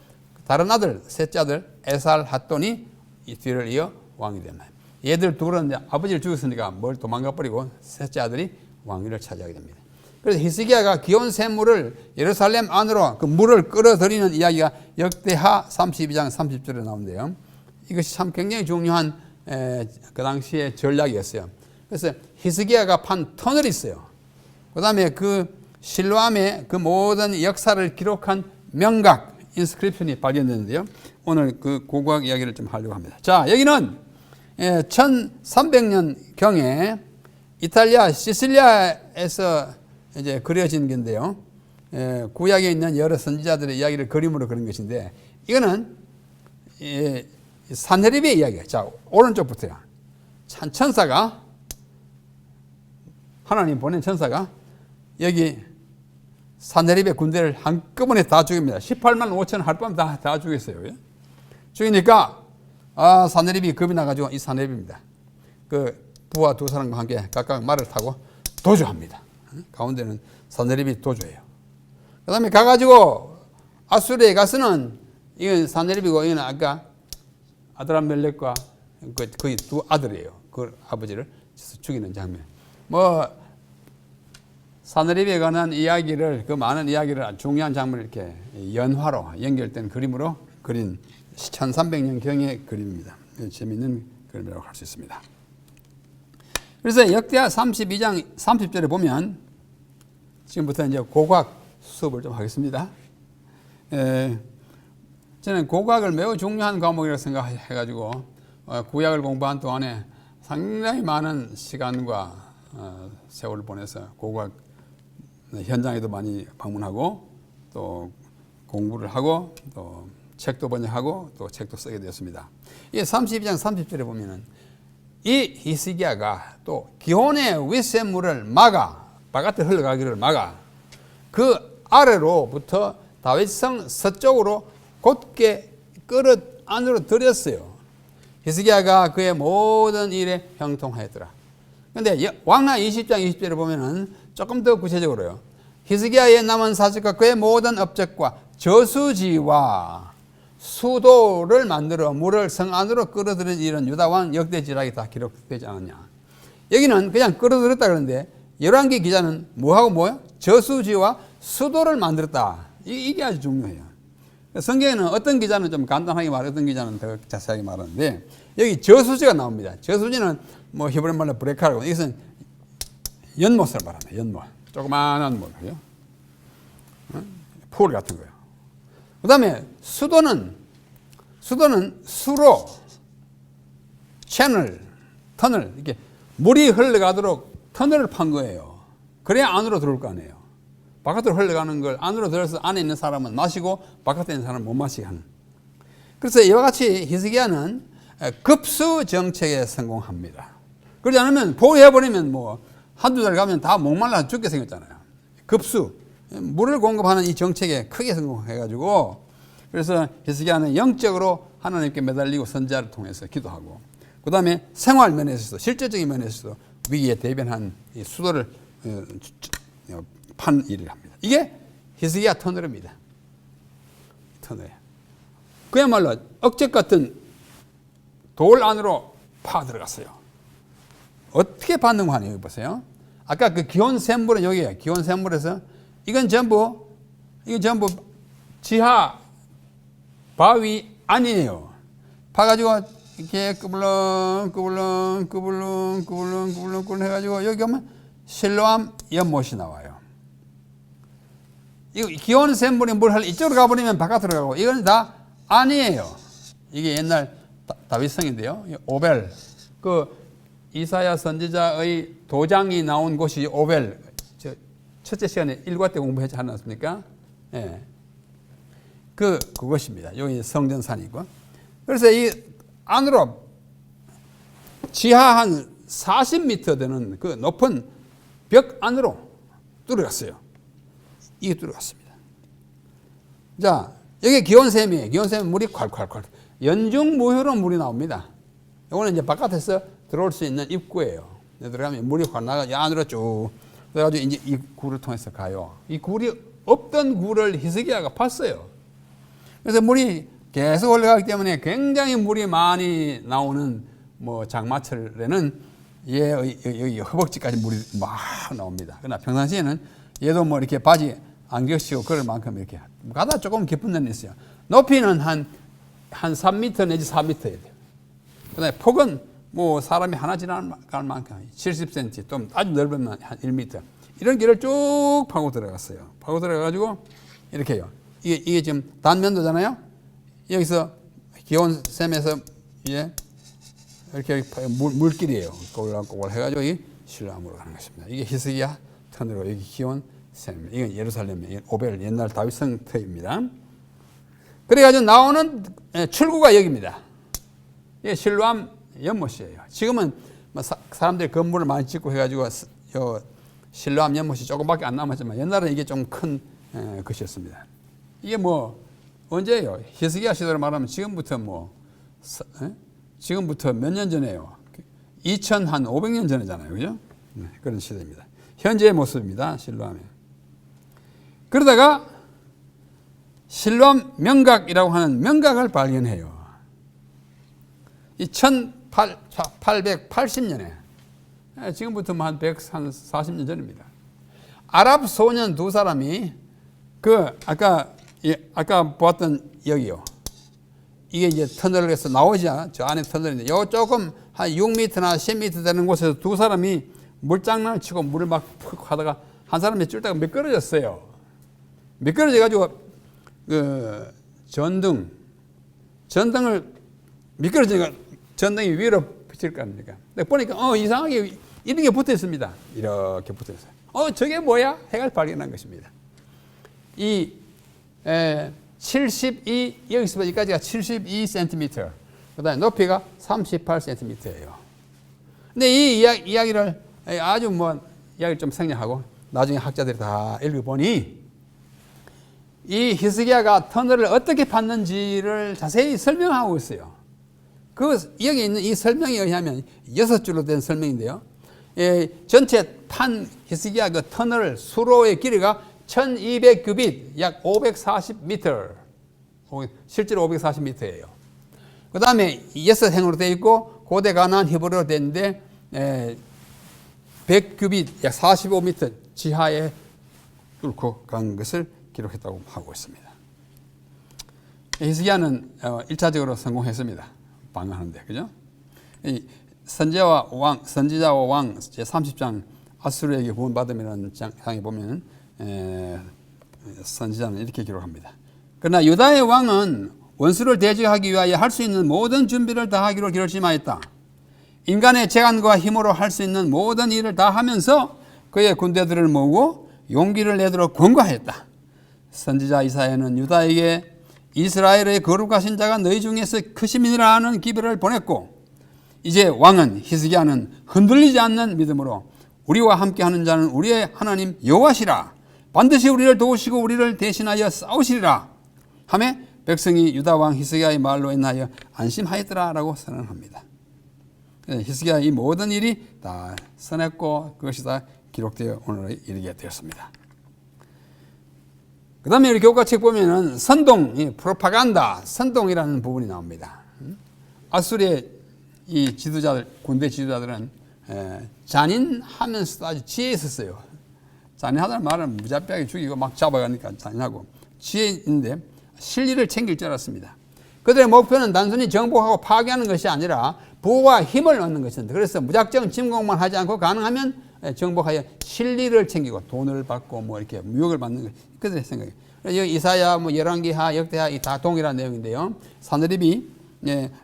Speaker 6: 다른 아들 셋째 아들 에살 핫돈이 이 뒤를 이어 왕이 됩니다. 얘들 둘은 이제 아버지를 죽였으니까 뭘 도망가 버리고 셋째 아들이 왕위를 차지하게 됩니다. 그래서 히스기야가 기온 샘물을 예루살렘 안으로 그 물을 끌어들이는 이야기가 역대하 32장 30절에 나오는데요. 이것이 참 굉장히 중요한 그 당시의 전략이었어요. 그래서 히스기야가 판 터널이 있어요. 그 다음에 그 실로암의 그 모든 역사를 기록한 명각 인스크립션이 발견되는데요. 오늘 그 고고학 이야기를 좀 하려고 합니다. 자, 여기는 1300년경에 이탈리아 시칠리아에서 이제 그려진 건데요. 구약에 있는 여러 선지자들의 이야기를 그림으로 그린 것인데 이거는 사내립의 이야기예요. 자, 오른쪽부터요. 천사가 하나님 보낸 천사가 여기 사내립의 군대를 한꺼번에 다 죽입니다. 18만 5천 하룻밤 다 죽였어요. 죽이니까 사내립이 겁이 나가지고 이 사내립입니다. 그 부하 두 사람과 함께 각각 말을 타고 도주합니다. 가운데는 사내립이 도주해요. 그 다음에 가가지고 아수르에 가서는 이건 사내립이고 이건 아까 아드람멜렉과 거의 두 아들이에요. 그 아버지를 죽이는 장면. 사내립에 관한 이야기를 그 많은 이야기를 중요한 장면을 이렇게 연화로 연결된 그림으로 그린 1300년경의 그림입니다. 재미있는 그림이라고 할 수 있습니다. 그래서 역대하 32장 30절에 보면 지금부터 이제 고고학 수업을 좀 하겠습니다. 저는 고고학을 매우 중요한 과목이라고 생각해가지고 구약을 공부한 동안에 상당히 많은 시간과 세월을 보내서 고고학 현장에도 많이 방문하고 또 공부를 하고 또 책도 번역하고 또 책도 쓰게 되었습니다. 이 32장 30절에 보면은 이 히스기야가 또 기혼의 윗샘물을 막아 바깥에 흘러가기를 막아 그 아래로부터 다윗성 서쪽으로 곧게 그릇 안으로 들였어요. 히스기야가 그의 모든 일에 형통하였더라. 그런데 왕하 20장 20절에 보면은 조금 더 구체적으로요. 히스기야의 남은 사직과 그의 모든 업적과 저수지와 수도를 만들어 물을 성 안으로 끌어들인 일은 유다왕 역대지락이 다 기록되지 않았냐. 여기는 그냥 끌어들였다 그러는데 열왕기 기자는 뭐하고 뭐요? 저수지와 수도를 만들었다. 이게 아주 중요해요. 성경에는 어떤 기자는 좀 간단하게 말하고 어떤 기자는 더 자세하게 말하는데 여기 저수지가 나옵니다. 저수지는 뭐 히브리 말로 브레카라고 이것은 연못을 말합니다. 연못. 조그마한 물이요. 풀 같은 거요. 그 다음에 수도는 수로, 채널, 터널, 이렇게 물이 흘러가도록 터널을 판 거예요. 그래야 안으로 들어올 거 아니에요. 바깥으로 흘러가는 걸 안으로 들어서 안에 있는 사람은 마시고 바깥에 있는 사람은 못 마시게 하는. 그래서 이와 같이 히스기야는 급수 정책에 성공합니다. 그러지 않으면 포기해버리면 뭐 한두 달 가면 다 목말라 죽게 생겼잖아요. 급수. 물을 공급하는 이 정책에 크게 성공해가지고 그래서 히스기야는 영적으로 하나님께 매달리고 선지자를 통해서 기도하고 그 다음에 생활 면에서도 실제적인 면에서도 위기에 대변한 이 수도를 판 일을 합니다. 이게 히스기야 터널입니다. 터널. 그야말로 억제 같은 돌 안으로 파 들어갔어요. 어떻게 받는 거 아니에요? 보세요. 아까 그 기온 샘물은 여기에요. 기온 샘물에서 이건 전부 지하 바위 아니에요. 파가지고 이렇게 끄불렁 해가지고 여기 오면 실로암 연못이 나와요. 이거 기온 샘물이 물 이쪽으로 가버리면 바깥으로 가고 이건 다 아니에요. 이게 옛날 다윗성인데요. 오벨 그 이사야 선지자의 도장이 나온 곳이 오벨. 첫째 시간에 일과 때 공부하지 않았습니까? 예. 그것입니다. 여기 성전산이고. 그래서 이 안으로 지하 한 40m 되는 그 높은 벽 안으로 뚫어갔어요. 이게 뚫어갔습니다. 자, 여기 기온샘이에요. 기온샘은 물이 콸콸콸. 연중무휴로 물이 나옵니다. 이거는 이제 바깥에서 들어올 수 있는 입구예요. 들어가면 물이 확 나가 안으로 쭉 그래가지고 이제 이 굴을 통해서 가요. 이 굴이 없던 굴을 히스기야가 팠어요. 그래서 물이 계속 올라가기 때문에 굉장히 물이 많이 나오는 뭐 장마철에는 여기 허벅지까지 물이 막 나옵니다. 그러나 평상시에는 얘도 뭐 이렇게 바지 안 겹치고 그럴 만큼 이렇게 가다 조금 깊은 데는 있어요. 높이는 한 3m 내지 4m여야 돼요. 그다음에 폭은 뭐 사람이 하나 지나갈 만큼 70cm 또 아주 넓으면 한 1m 이런 길을 쭉 파고 들어갔어요. 파고 들어가가지고 이렇게 해요. 이게 지금 단면도잖아요. 여기서 기온샘에서 이렇게 물길이에요. 꼬글꼬글 해가지고 이 실로암으로 가는 것입니다. 이게 히스기야 터널로 여기 기온샘. 이건 예루살렘의 오벨 옛날 다윗성 터입니다. 그래가지고 나오는 출구가 여기입니다. 이게 실로암 연못이에요. 지금은 사람들이 건물을 많이 짓고 해가지고 실로암 연못이 조금밖에 안 남았지만 옛날에 이게 좀 큰 것이었습니다. 이게 뭐 언제예요? 히스기야 시대로 말하면 지금부터 몇 년 전에요? 2500년 전이잖아요. 그죠? 그런 시대입니다. 현재의 모습입니다. 실로암에. 그러다가 실로암 명각이라고 하는 명각을 발견해요. 이 1880년에 지금부터 한 140년 전입니다. 아랍 소년 두 사람이 아까 보았던 여기요. 이게 이제 터널에서 나오죠. 저 안에 터널인데 요 조금 한 6m나 10m 되는 곳에서 두 사람이 물장난을 치고 물을 막 푹 하다가 한 사람이 쫄다가 미끄러졌어요. 미끄러져 가지고 전등을 미끄러지니까 전등이 위로 비칠 거 아닙니까? 보니까 이상하게 이런 게 붙어 있습니다. 이렇게 붙어 있어요. 저게 뭐야? 해가 발견한 것입니다. 이 72 여기까지가 72cm. 그다음에 높이가 38cm예요. 근데 이 이야기를 아주 이야기를 좀 생략하고 나중에 학자들이 다 읽어보니 이 히스기야가 터널을 어떻게 팠는지를 자세히 설명하고 있어요. 여기 있는 이 설명에 의하면 6줄로 된 설명인데요. 전체 판 히스기야 그 터널 수로의 길이가 1200규빗, 약 540m. 실제로 540m예요. 그 다음에 6행으로 되어 있고, 고대 가나안 히브리어로 되어 있는데, 100규빗, 약 45m 지하에 뚫고 간 것을 기록했다고 하고 있습니다. 히스기야는 1차적으로 성공했습니다. 방어하는데, 그죠? 선지자와 왕 제30장 아수르에게 구원받음이라는 장에 보면 선지자는 이렇게 기록합니다. 그러나 유다의 왕은 원수를 대적하기 위하여 할 수 있는 모든 준비를 다 하기로 결심하였다. 인간의 재간과 힘으로 할 수 있는 모든 일을 다 하면서 그의 군대들을 모으고 용기를 내도록 권고하였다. 선지자 이사야는 유다에게 이스라엘의 거룩하신 자가 너희 중에서 크심이라 하는 기별을 보냈고, 이제 왕은 히스기야는 흔들리지 않는 믿음으로 우리와 함께하는 자는 우리의 하나님 여호와시라, 반드시 우리를 도우시고 우리를 대신하여 싸우시리라 하며 백성이 유다 왕 히스기야의 말로 인하여 안심하였더라라고 선언합니다. 히스기야의 이 모든 일이 다 선했고 그것이 다 기록되어 오늘에 이르게 되었습니다. 그 다음에 우리 교과책 보면은 선동, 프로파간다, 선동이라는 부분이 나옵니다. 아수리의 이 지도자들, 군대 지도자들은 잔인하면서도 아주 지혜 있었어요. 잔인하다는 말은 무자비하게 죽이고 막 잡아가니까 잔인하고 지혜 있는데 실리를 챙길 줄 알았습니다. 그들의 목표는 단순히 정복하고 파괴하는 것이 아니라 부와 힘을 얻는 것이었는데, 그래서 무작정 침공만 하지 않고 가능하면 정복하여 실리를 챙기고 돈을 받고 이렇게 무역을 받는 것, 그들의 생각이에요. 여기 이사야, 열왕기하, 역대하 이 다 동일한 내용인데요. 사느립이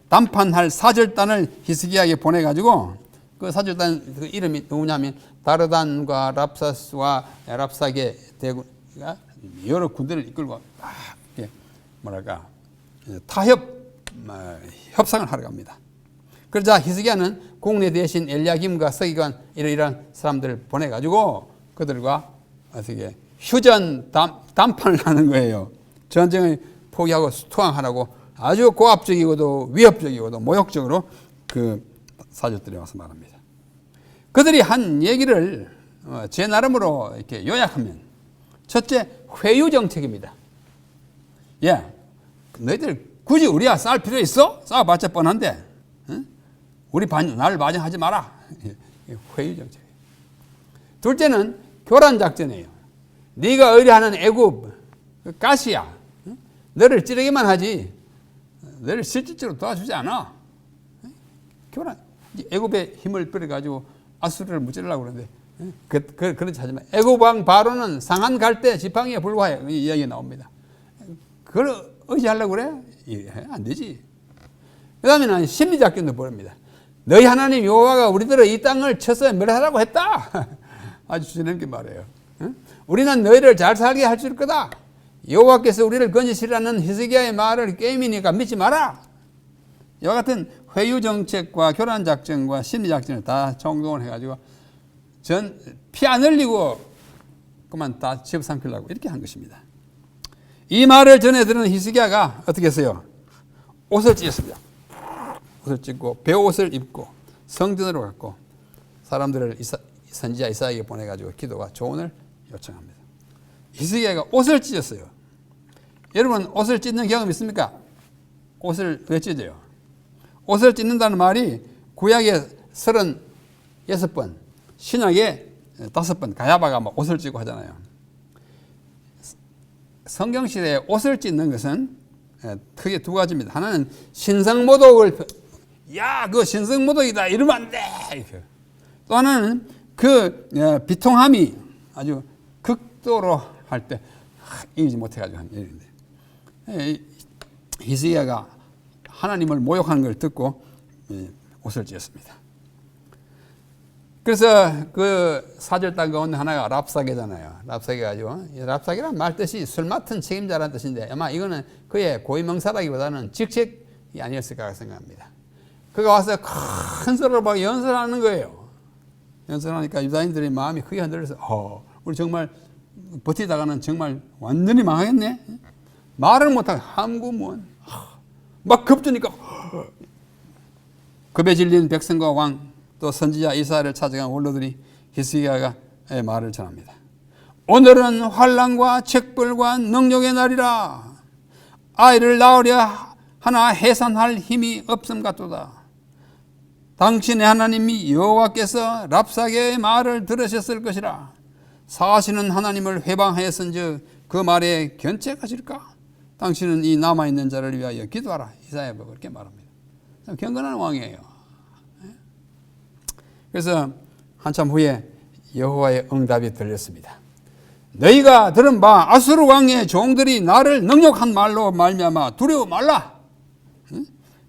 Speaker 6: 담판할 사절단을 히스기야에게 보내가지고, 그 사절단 그 이름이 누구냐면 다르단과 랍사스와 랍사게 대군가 여러 군대를 이끌고 막 이렇게 협상을 하러 갑니다. 그러자 히스기야는 국내 대신 엘리야김과 서기관 이런 사람들을 보내가지고 그들과 어떻게 휴전 담판을 하는 거예요. 전쟁을 포기하고 투항하라고 아주 고압적이고도 위협적이고도 모욕적으로 그 사절들이 와서 말합니다. 그들이 한 얘기를 제 나름으로 이렇게 요약하면, 첫째, 회유 정책입니다. 너희들 굳이 우리와 싸울 필요 있어? 싸워봤자 뻔한데, 응? 나를 반영하지 마라. 회유 정책. 둘째는 교란 작전이에요. 네가 의뢰하는 애굽 가시야, 응? 너를 찌르기만 하지 너를 실질적으로 도와주지 않아. 교란. 애굽의 힘을 빌어가지고 아수르를 무찌르려고 그러는데, 그렇지 하지만 애굽 왕 바로는 상한 갈대 지팡이에 불과해. 이 이야기가 나옵니다. 그걸 의지하려고 그래? 안 되지. 그 다음에는 심리작전도 벌입니다. 너희 하나님 여호와가 우리들을 이 땅을 쳐서 멸하라고 했다. 아주 주님께 말해요. 우리는 너희를 잘 살게 할 줄 거다. 여호와께서 우리를 건지시라는 히스기야의 말을 게임이니까 믿지 마라. 이와 같은 회유 정책과 교란 작전과 심리 작전을 다 총동원 해가지고 피 안 흘리고 그만 다 집어삼키려고 이렇게 한 것입니다. 이 말을 전해 들은 히스기야가 어떻게 했어요? 옷을 찢었습니다. 옷을 찢고 베옷을 입고 성전으로 갔고 사람들을 선지자 이사야에게 보내가지고 기도와 조언을 요청합니다. 히스기야가 옷을 찢었어요. 여러분 옷을 찢는 경험 있습니까? 옷을 왜 찢어요? 옷을 찢는다는 말이 구약에 36번, 신약에 5번 가야바가 옷을 찢고 하잖아요. 성경시대에 옷을 찢는 것은 크게 두 가지입니다. 하나는 신성모독을, 그 신성모독이다 이러면 안 돼. 이렇게. 또 하나는 그 비통함이 아주 극도로 할 때 이기지 못해가지고 한 일인데, 히스기야가 하나님을 모욕하는 걸 듣고 옷을 지었습니다. 그래서 그 4절 단 가운데 하나가 랍사게잖아요. 랍사게 가지고 랍사게란 말 뜻이 술 맡은 책임자라는 뜻인데 아마 이거는 그의 고유명사라기보다는 직책이 아니었을까 생각합니다. 그가 와서 큰 소리로 막 연설하는 거예요. 연설하니까 유다인들의 마음이 크게 흔들려서 우리 정말 버티다가는 정말 완전히 망하겠네. 말을 못하고 함구문 막 급주니까 급에 질린 백성과 왕 또 선지자 이사야를 찾아간 원로들이 히스기야가 말을 전합니다. 오늘은 환난과 책벌과 능력의 날이라. 아이를 낳으려 하나 해산할 힘이 없음 같도다. 당신의 하나님이 여호와께서 랍사게의 말을 들으셨을 것이라. 사시는 하나님을 회방하였은즉 그 말에 견책하실까? 당신은 이 남아있는 자를 위하여 기도하라. 이사야가 그렇게 말합니다. 참 경건한 왕이에요. 그래서 한참 후에 여호와의 응답이 들렸습니다. 너희가 들은 바 아수르 왕의 종들이 나를 능욕한 말로 말미암아 두려워 말라.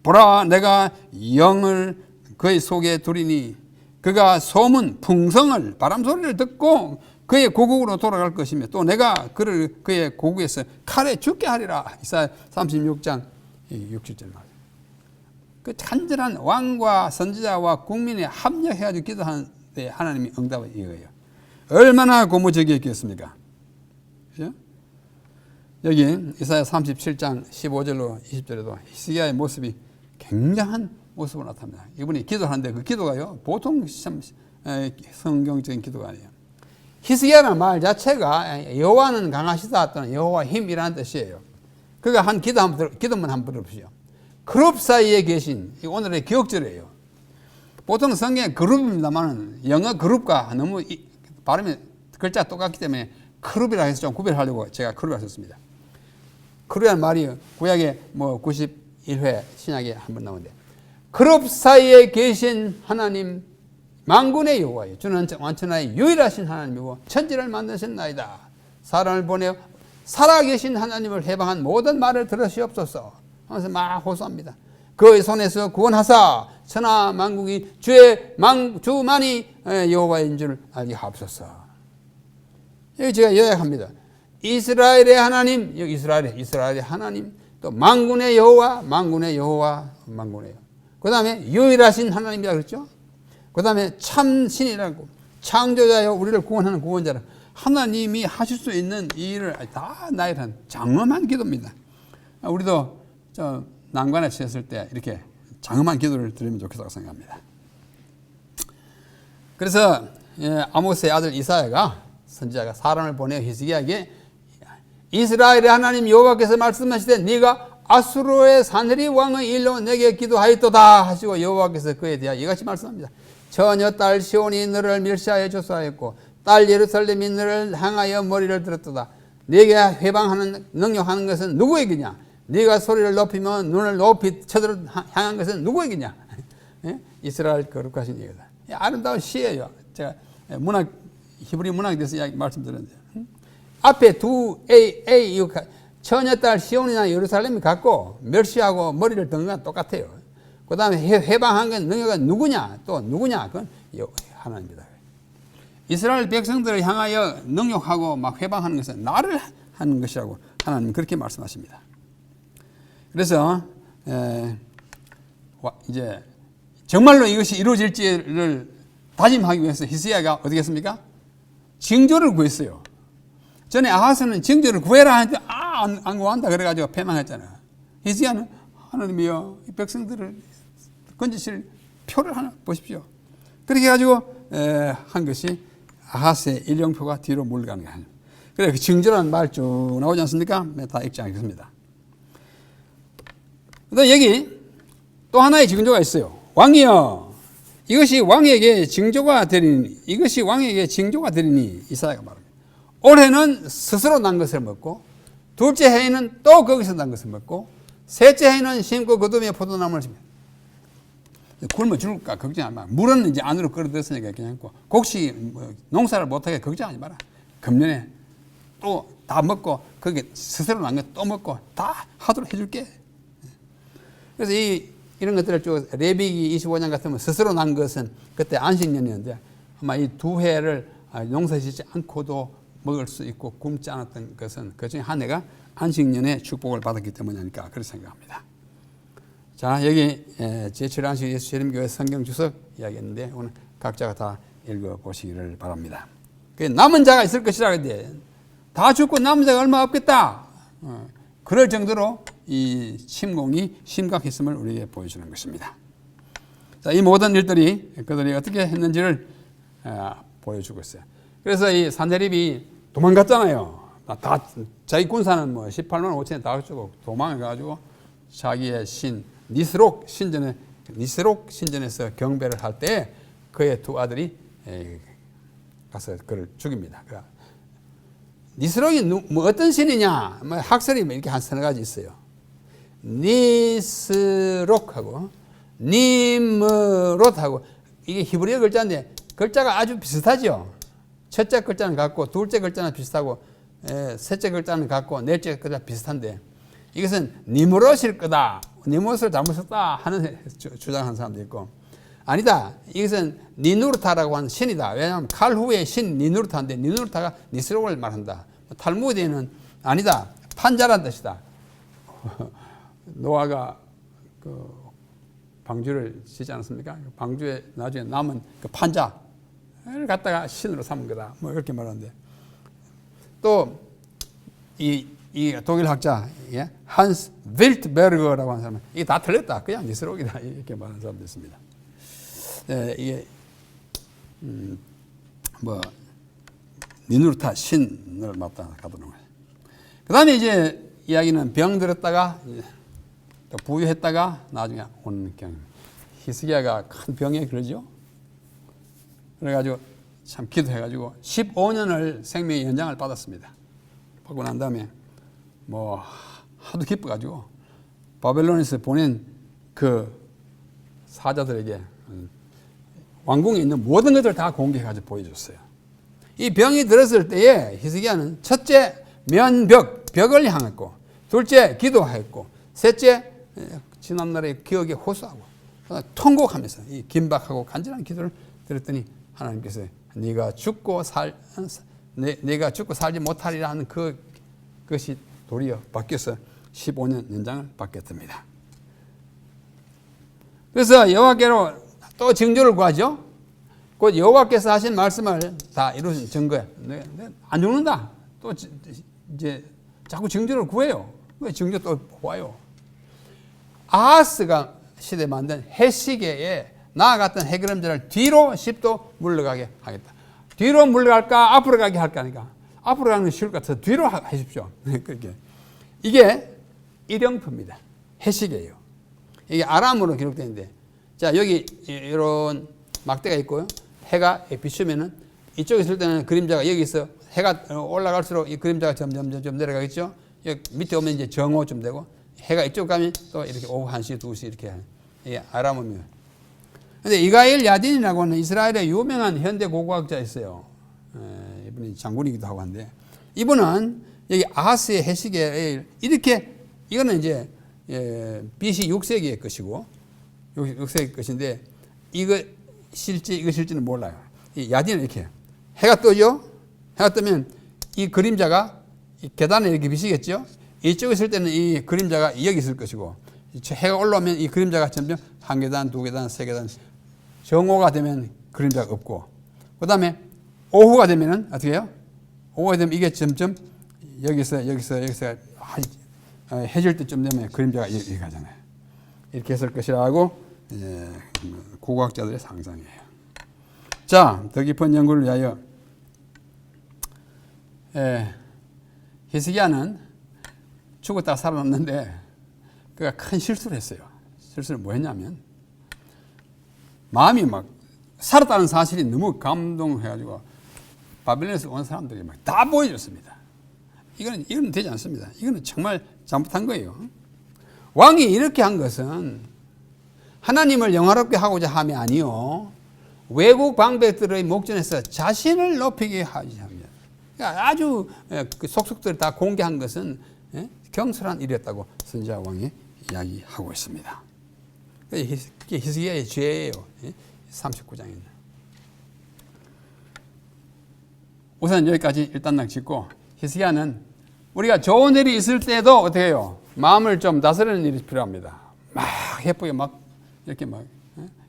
Speaker 6: 보라, 내가 영을 그의 속에 두리니 그가 소문 풍성을 바람 소리를 듣고 그의 고국으로 돌아갈 것이며 또 내가 그를 그의 고국에서 칼에 죽게 하리라. 이사야 36장 6-7절 말. 그 간절한 왕과 선지자와 국민이 합력해가지고 기도하는데 하나님이 응답을 이거예요. 얼마나 고무적이었겠습니까? 그죠? 여기 이사야 37장 15절로 20절에도 히스기야의 모습이 굉장한 모습으로 나타납니다. 이분이 기도하는데 그 기도가요 보통 성경적인 기도가 아니에요. 히스기야라는 말 자체가 여호와는 강하시다 또는 여호와 힘이라는 뜻이에요. 그가 한 기도만 한번 들어보시죠. 그룹 사이에 계신, 오늘의 기억절이에요. 보통 성경에 그룹입니다만 영어 그룹과 너무 발음이 글자 똑같기 때문에 그룹이라 해서 좀 구별하려고 제가 그룹을 썼습니다. 그룹이라는 말이 구약에 91회 신약에 한번 나오는데 그룹 사이에 계신 하나님 만군의 여호와예요. 주는 완전하여 유일하신 하나님이고 천지를 만드셨나이다. 사람을 보내어 살아계신 하나님을 해방한 모든 말을 들으시옵소서 하면서 막 호소합니다. 그의 손에서 구원하사 천하 만국이 주만이 여호와인 줄 알게 하옵소서. 여기 제가 요약합니다. 이스라엘의 하나님, 여기 이스라엘의 하나님, 또 만군의 여호와, 만군의 여호와, 만군의 여호와. 그 다음에 유일하신 하나님이라 그랬죠. 그 다음에 참신이라고 창조자여 우리를 구원하는 구원자라. 하나님이 하실 수 있는 이 일을 다 나열한 장엄한 기도입니다. 우리도 난관에 처했을 때 이렇게 장엄한 기도를 드리면 좋겠다고 생각합니다. 그래서 아모스의 아들 이사야가 선지자가 사람을 보내어 히스기야에게 이스라엘의 하나님 여호와께서 말씀하시되 네가 아수르의 사느립 왕의 일로 내게 기도하였도다 하시고 여호와께서 그에 대하여 이같이 말씀합니다. 처녀 딸 시온이 너를 멸시하여 조사하였고 딸 예루살렘이 너를 향하여 머리를 들었도다. 네게 회방하는 능력하는 것은 누구에게냐? 네가 소리를 높이면 눈을 높이 쳐들어 향한 것은 누구에게냐? 이스라엘 거룩하신 얘기다. 아름다운 시예요. 제가 히브리 문학에 대해서 말씀드렸는데 앞에 두 A 처녀딸 시온이나 예루살렘이 같고 멸시하고 머리를 든 건 똑같아요. 그 다음에 회방한 건 능력은 누구냐? 또 누구냐? 그건 하나님입니다. 이스라엘 백성들을 향하여 능력하고 막 회방하는 것은 나를 하는 것이라고 하나님 그렇게 말씀하십니다. 그래서 이제 정말로 이것이 이루어질지를 다짐하기 위해서 히스기야가 어떻게 했습니까? 징조를 구했어요. 전에 아하스는 징조를 구해라 하는데 안 구한다 그래가지고 패망했잖아요. 히스기야는 하나님이여 이 백성들을 건지실 표를 하나 보십시오. 그렇게 해가지고 한 것이 아하스의 일령표가 뒤로 물러가는 거예요. 그래 그 징조라는 말 쭉 나오지 않습니까? 다 읽지 않겠습니다. 그다음 여기 또 하나의 징조가 있어요. 왕이여 이것이 왕에게 징조가 되리니 이사야가 말합니다. 올해는 스스로 난 것을 먹고 둘째 해에는 또 거기서 난 것을 먹고 셋째 해에는 심고 거두며 포도나무를 심어. 굶어 죽을까 걱정하지 마라. 물은 이제 안으로 끌어들였으니까 괜찮고 곡식 농사를 못하게 걱정하지 마라. 금년에 또 다 먹고 거기 스스로 난 것 또 먹고 다 하도록 해줄게. 그래서 이 이런 것들을 쭉 레위기 25장 같으면 스스로 난 것은 그때 안식년이었는데 아마 이 두 해를 농사짓지 않고도 먹을 수 있고 굶지 않았던 것은 그 중에 한 해가 안식년의 축복을 받았기 때문이 아닐까 그렇게 생각합니다. 자, 여기 제7안식 예수 재림교회 성경 주석 이야기했는데 오늘 각자가 다 읽어보시기를 바랍니다. 남은 자가 있을 것이라 그랬는데 다 죽고 남은 자가 얼마 없겠다. 그럴 정도로 이 침공이 심각했음을 우리에게 보여주는 것입니다. 자, 이 모든 일들이 그들이 어떻게 했는지를 보여주고 있어요. 그래서 이 산헤립이 도망갔잖아요. 다 자기 군사는 뭐 18만 5천에 다 죽고 도망해가지고 자기의 신 니스록 신전에서 경배를 할 때 그의 두 아들이 가서 그를 죽입니다. 니스록이 뭐 어떤 신이냐? 뭐 학설이 이렇게 한 서너 가지 있어요. 니스록하고 니므롯하고 이게 히브리어 글자인데 글자가 아주 비슷하죠. 첫째 글자는 같고 둘째 글자는 비슷하고 셋째 글자는 같고 넷째 글자 비슷한데 이것은 니므롯일 거다. 니므롯을 잘못 썼다 하는 주장하는 사람도 있고 아니다. 이것은 니누르타라고 하는 신이다. 왜냐하면 칼후의 신 니누르타인데 니누르타가 니스록을 말한다. 탈무드에는 아니다. 판자란 뜻이다. 노아가 그 방주를 짓지 않았습니까? 방주에 나중에 남은 그 판자를 갖다가 신으로 삼은 거다. 뭐 이렇게 말하는데 또 이 독일 학자 한스 윌트베르거라고 하는 사람은 이게 다 틀렸다. 그냥 니스록이다. 이렇게 말하는 사람도 있습니다. 이게 뭐 니누르타 신을 맞다 가도록. 그 다음에 이제 이야기는 병 들었다가 또 부유했다가 나중에 오는 경우입니다. 히스기야가 큰 병에 그러죠. 그래가지고 참 기도해가지고 15년을 생명의 연장을 받았습니다. 받고 난 다음에 뭐 하도 기뻐가지고 바벨론에서 보낸 그 사자들에게 왕궁에 있는 모든 것들을 다 공개해가지고 보여줬어요. 이 병이 들었을 때에 히스기야는 첫째 벽을 향했고 둘째 기도했고 셋째 지난날의 기억에 호소하고 통곡하면서 이 긴박하고 간절한 기도를 드렸더니 하나님께서 네가 죽고 살지 못하리라는 그것이 도리어 바뀌어서 15년 연장을 받겠답니다. 그래서 여호와께로 또 징조를 구하죠. 곧 여호와께서 하신 말씀을 다 이루신 증거에 안 죽는다. 또 이제 자꾸 징조를 구해요. 왜 징조 또 보아요. 아하스가 시대에 만든 해시계에 나아갔던 해그름자를 뒤로 10도 물러가게 하겠다. 뒤로 물러갈까 앞으로 가게 할까 하니까 앞으로 가는 게 쉬울 것 같아서 뒤로 하십시오. 그렇게. 이게 일영표입니다. 해시계예요. 이게 아람으로 기록되는데 자 여기 이런 막대가 있고요. 해가 비추면은 이쪽에 있을 때는 그림자가 여기 있어. 해가 올라갈수록 이 그림자가 점점 내려가겠죠. 여기 밑에 오면 이제 정오쯤 되고 해가 이쪽 가면 또 이렇게 오후 1시, 2시 이렇게 하는 이게 아람어입니다. 근데 이가일 야딘이라고 하는 이스라엘의 유명한 현대 고고학자 있어요. 이분이 장군이기도 하고 한데 이분은 여기 아하스의 해시계에 이렇게 이거는 이제 BC 6세기의 것이고 6세기 것인데 이거 실지는 몰라요. 이 야딘은 이렇게 해가 뜨죠. 해가 뜨면 이 그림자가 이 계단에 이렇게 비치겠죠. 이쪽에 있을 때는 이 그림자가 여기 있을 것이고 해가 올라오면 이 그림자가 점점 한 계단, 두 계단, 세 계단 정오가 되면 그림자가 없고 그 다음에 오후가 되면은 어떻게 해요? 오후가 되면 이게 점점 여기서 해질 때쯤 되면 그림자가 여기 가잖아요. 이렇게 했을 것이라고 고고학자들의 상상이에요. 자, 더 깊은 연구를 위하여 히스기야는 죽었다가 살아났는데 그가 큰 실수를 했어요. 실수를 뭐 했냐면 마음이 막 살았다는 사실이 너무 감동해가지고 바벨론에서 온 사람들이 막 다 보여줬습니다. 이거는 되지 않습니다. 이거는 정말 잘못한 거예요. 왕이 이렇게 한 것은 하나님을 영화롭게 하고자 함이 아니요 외국 방백들의 목전에서 자신을 높이게 하지 합니다. 그러니까 아주 그 속속들을 다 공개한 것은 경솔한 일이었다고 선지자 왕이 이야기하고 있습니다. 그게 히스기야의 죄예요. 39장에는. 우선 여기까지 일단락 짓고, 히스기야는 우리가 좋은 일이 있을 때도 어떻게 해요? 마음을 좀 다스리는 일이 필요합니다. 막 예쁘게 막 이렇게 막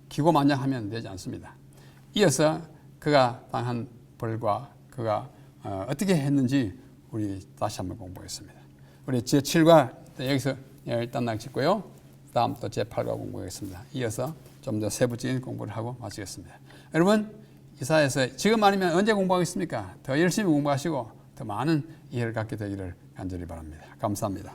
Speaker 6: 기고만장하면 되지 않습니다. 이어서 그가 당한 벌과 그가 어떻게 했는지 우리 다시 한번 공부하겠습니다. 우리 제7과 여기서 일단락 짓고요. 다음 또 제8과 공부하겠습니다. 이어서 좀 더 세부적인 공부를 하고 마치겠습니다. 여러분, 이사야서 지금 아니면 언제 공부하겠습니까? 더 열심히 공부하시고 더 많은 이해를 갖게 되기를 간절히 바랍니다. 감사합니다.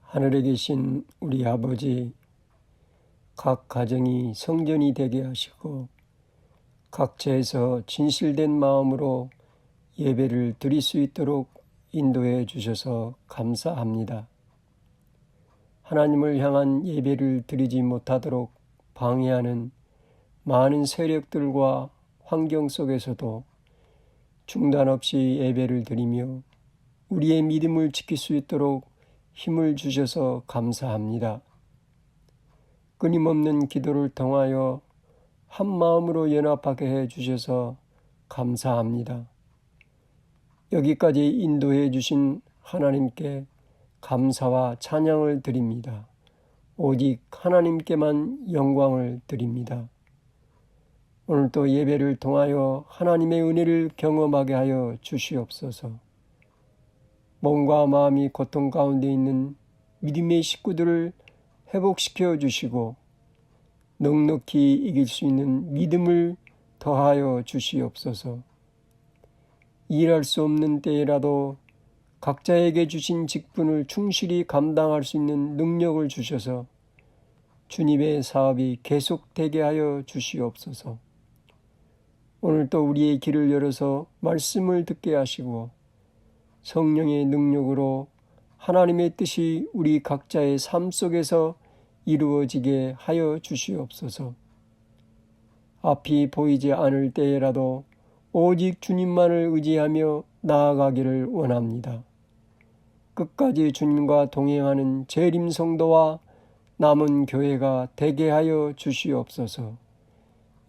Speaker 7: 하늘에 계신 우리 아버지, 각 가정이 성전이 되게 하시고 각처에서 진실된 마음으로 예배를 드릴 수 있도록 인도해 주셔서 감사합니다. 하나님을 향한 예배를 드리지 못하도록 방해하는 많은 세력들과 환경 속에서도 중단 없이 예배를 드리며 우리의 믿음을 지킬 수 있도록 힘을 주셔서 감사합니다. 끊임없는 기도를 통하여 한 마음으로 연합하게 해 주셔서 감사합니다. 여기까지 인도해 주신 하나님께 감사와 찬양을 드립니다. 오직 하나님께만 영광을 드립니다. 오늘도 예배를 통하여 하나님의 은혜를 경험하게 하여 주시옵소서. 몸과 마음이 고통 가운데 있는 믿음의 식구들을 회복시켜 주시고 넉넉히 이길 수 있는 믿음을 더하여 주시옵소서. 일할 수 없는 때라도 각자에게 주신 직분을 충실히 감당할 수 있는 능력을 주셔서 주님의 사업이 계속되게 하여 주시옵소서. 오늘도 우리의 길을 열어서 말씀을 듣게 하시고 성령의 능력으로 하나님의 뜻이 우리 각자의 삶 속에서 이루어지게 하여 주시옵소서. 앞이 보이지 않을 때라도 오직 주님만을 의지하며 나아가기를 원합니다. 끝까지 주님과 동행하는 재림 성도와 남은 교회가 되게 하여 주시옵소서.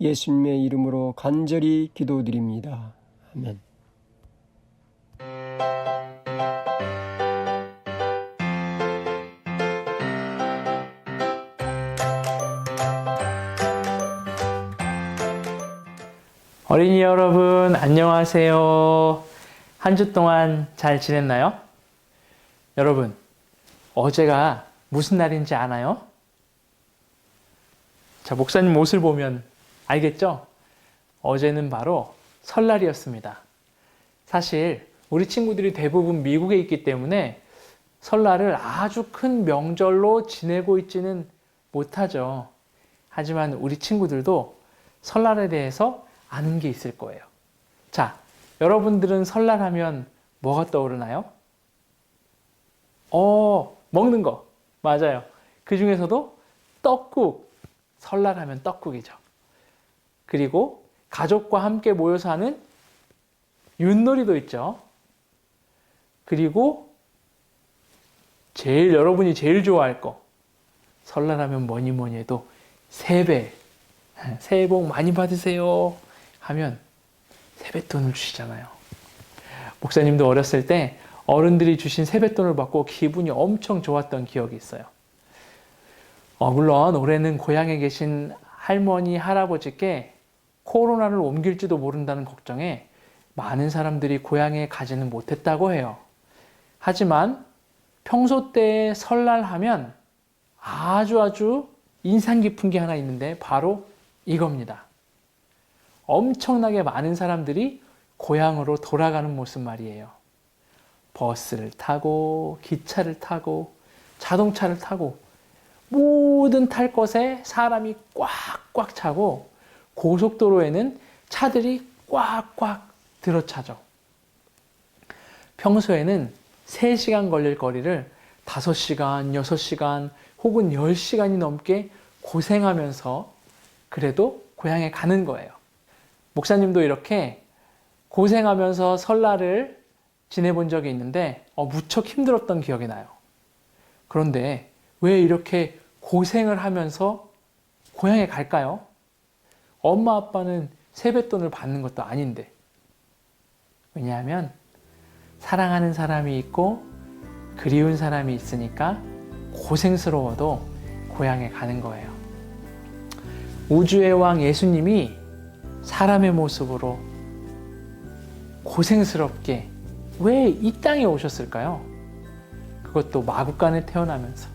Speaker 7: 예수님의 이름으로 간절히 기도드립니다. 아멘.
Speaker 8: 어린이 여러분, 안녕하세요. 한 주 동안 잘 지냈나요? 여러분, 어제가 무슨 날인지 아나요? 자, 목사님 옷을 보면 알겠죠? 어제는 바로 설날이었습니다. 사실 우리 친구들이 대부분 미국에 있기 때문에 설날을 아주 큰 명절로 지내고 있지는 못하죠. 하지만 우리 친구들도 설날에 대해서 아는 게 있을 거예요. 자, 여러분들은 설날 하면 뭐가 떠오르나요? 먹는 거. 맞아요. 그 중에서도 떡국. 설날 하면 떡국이죠. 그리고 가족과 함께 모여서 하는 윷놀이도 있죠. 그리고 여러분이 제일 좋아할 거. 설날 하면 뭐니 해도 세배. 새해 복 많이 받으세요 하면 세뱃돈을 주시잖아요. 목사님도 어렸을 때 어른들이 주신 세뱃돈을 받고 기분이 엄청 좋았던 기억이 있어요. 물론 올해는 고향에 계신 할머니, 할아버지께 코로나를 옮길지도 모른다는 걱정에 많은 사람들이 고향에 가지는 못했다고 해요. 하지만 평소 때 설날 하면 아주 인상 깊은 게 하나 있는데 바로 이겁니다. 엄청나게 많은 사람들이 고향으로 돌아가는 모습 말이에요. 버스를 타고, 기차를 타고, 자동차를 타고, 모든 탈 것에 사람이 꽉꽉 차고, 고속도로에는 차들이 꽉꽉 들어차죠. 평소에는 3시간 걸릴 거리를 5시간, 6시간 혹은 10시간이 넘게 고생하면서 그래도 고향에 가는 거예요. 목사님도 이렇게 고생하면서 설날을 지내본 적이 있는데 무척 힘들었던 기억이 나요. 그런데 왜 이렇게 고생을 하면서 고향에 갈까요? 엄마 아빠는 세뱃돈을 받는 것도 아닌데. 왜냐하면 사랑하는 사람이 있고 그리운 사람이 있으니까 고생스러워도 고향에 가는 거예요. 우주의 왕 예수님이 사람의 모습으로 고생스럽게 왜 이 땅에 오셨을까요? 그것도 마구간에 태어나면서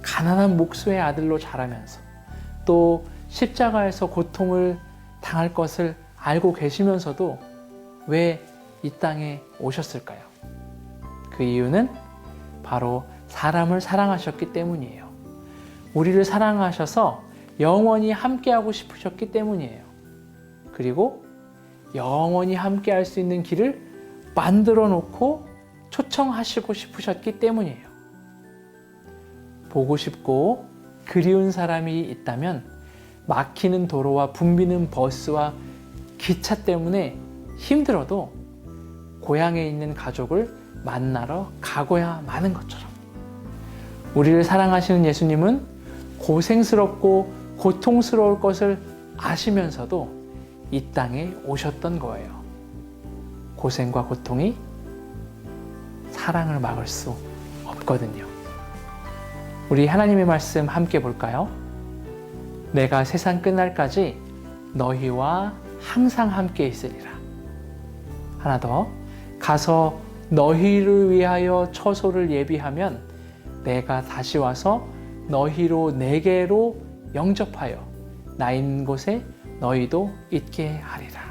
Speaker 8: 가난한 목수의 아들로 자라면서 또 십자가에서 고통을 당할 것을 알고 계시면서도 왜 이 땅에 오셨을까요? 그 이유는 바로 사람을 사랑하셨기 때문이에요. 우리를 사랑하셔서 영원히 함께하고 싶으셨기 때문이에요. 그리고 영원히 함께할 수 있는 길을 만들어 놓고 초청하시고 싶으셨기 때문이에요. 보고 싶고 그리운 사람이 있다면 막히는 도로와 붐비는 버스와 기차 때문에 힘들어도 고향에 있는 가족을 만나러 가고야 마는 것처럼 우리를 사랑하시는 예수님은 고생스럽고 고통스러울 것을 아시면서도 이 땅에 오셨던 거예요. 고생과 고통이 사랑을 막을 수 없거든요. 우리 하나님의 말씀 함께 볼까요? 내가 세상 끝날까지 너희와 항상 함께 있으리라. 하나 더. 가서 너희를 위하여 처소를 예비하면 내가 다시 와서 너희로 내게로 영접하여 나 있는 곳에 너희도 있게 하리라.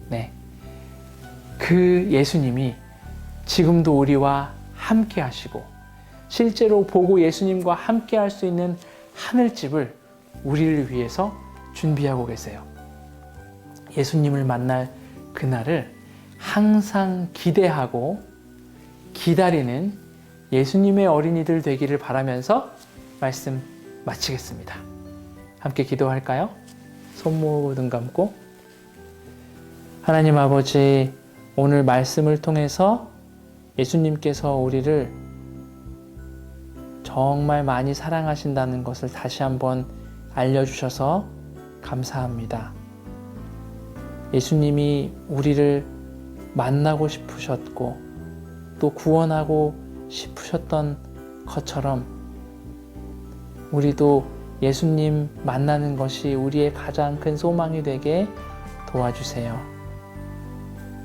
Speaker 8: 네. 그 예수님이 지금도 우리와 함께 하시고 실제로 보고 예수님과 함께 할 수 있는 하늘집을 우리를 위해서 준비하고 계세요. 예수님을 만날 그날을 항상 기대하고 기다리는 예수님의 어린이들 되기를 바라면서 말씀 마치겠습니다. 함께 기도할까요? 손 모으고 눈 감고. 하나님 아버지, 오늘 말씀을 통해서 예수님께서 우리를 정말 많이 사랑하신다는 것을 다시 한번 알려주셔서 감사합니다. 예수님이 우리를 만나고 싶으셨고 또 구원하고 싶으셨던 것처럼 우리도 예수님 만나는 것이 우리의 가장 큰 소망이 되게 도와주세요.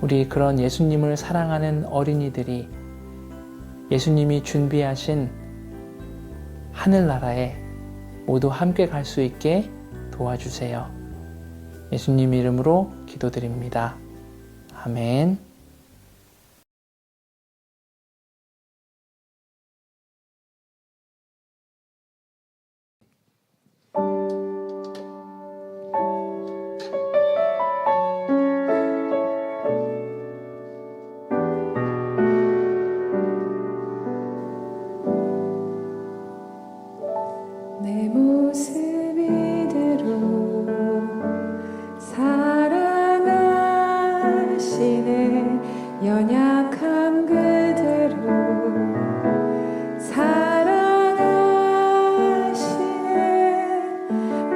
Speaker 8: 우리 그런 예수님을 사랑하는 어린이들이 예수님이 준비하신 하늘나라에 모두 함께 갈 수 있게 도와주세요. 예수님 이름으로 기도드립니다. 아멘.
Speaker 9: 내 모습 이대로 사랑하시네. 연약함 그대로 사랑하시네.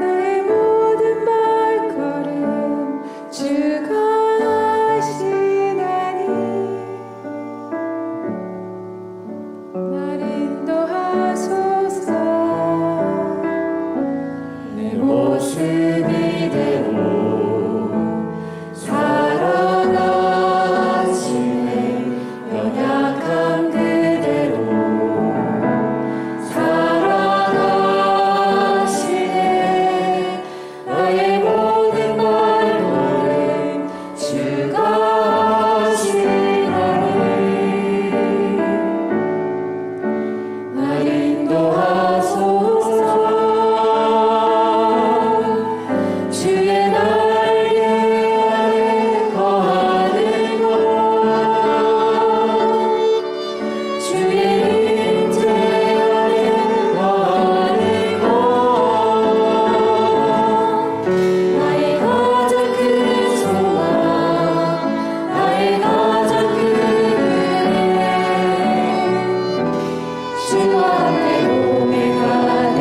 Speaker 9: 나의 모든 발걸음 주가 하시나니 날 인도하소서. 내 모습 이대로 사랑하시네. 연약함 그대로 사랑하시네. 나의 모든 발걸음 주가 하시나니 날 인도하소서. 주의 날개 아래 거하는 곳 주의 임재 아래 거하는 곳 나의 가장 큰 소망 나의 가장 큰 은혜 주와 함께 동행하는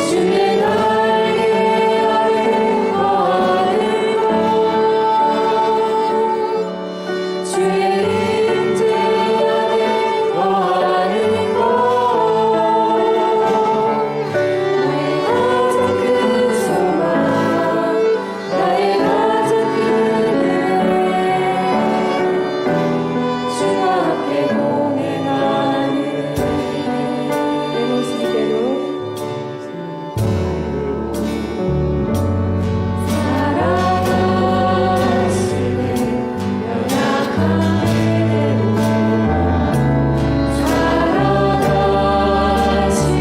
Speaker 9: 주의 날개 아래 거하는 곳 주의 임재 아래 거하는 곳 나의 가장 큰 소망 나의 가장 큰 은혜 주와 함께 동행하는 내 모습 이대로 사랑하시네. 연약한 그대로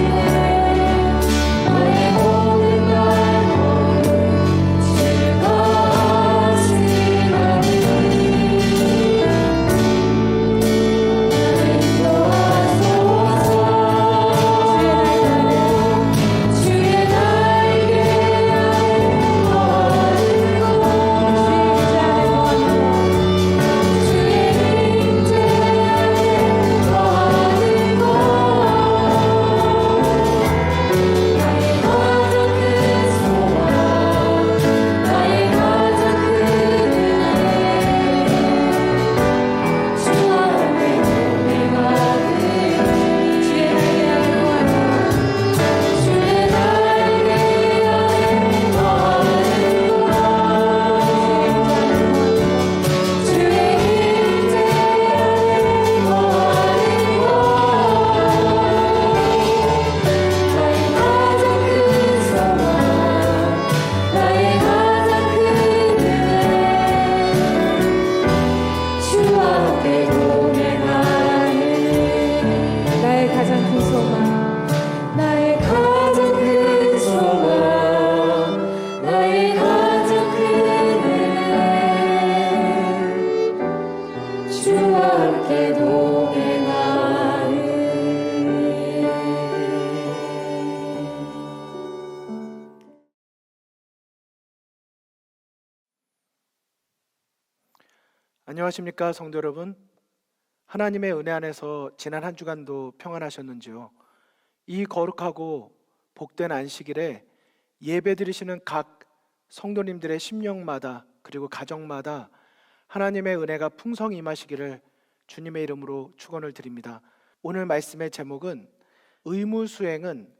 Speaker 9: 사랑하시네. 나의 모든 발걸음 주가 하시나니 주의 날개 아래 거하는 곳 주의 임재 아래 거하는 곳 나의 가장 큰 소망 나의 가장 큰 은혜 주와 함께 동행하는 주의 날개 아래 거하는 곳 주의 임재 아래 거하는 곳 나의 가장 큰 소망 나의 가장 큰 은혜 주와 함께 동행하는 나의 가장 큰 소망 나의 가장 큰 소망 나의 가장 큰 은혜 주와 함께 동행하는
Speaker 10: 안녕하십니까 성도 여러분. 하나님의 은혜 안에서 지난 한 주간도 평안하셨는지요? 이 거룩하고 복된 안식일에 예배 드리시는 각 성도님들의 심령마다 그리고 가정마다 하나님의 은혜가 풍성히 임하시기를 주님의 이름으로 축원을 드립니다. 오늘 말씀의 제목은 의무 수행은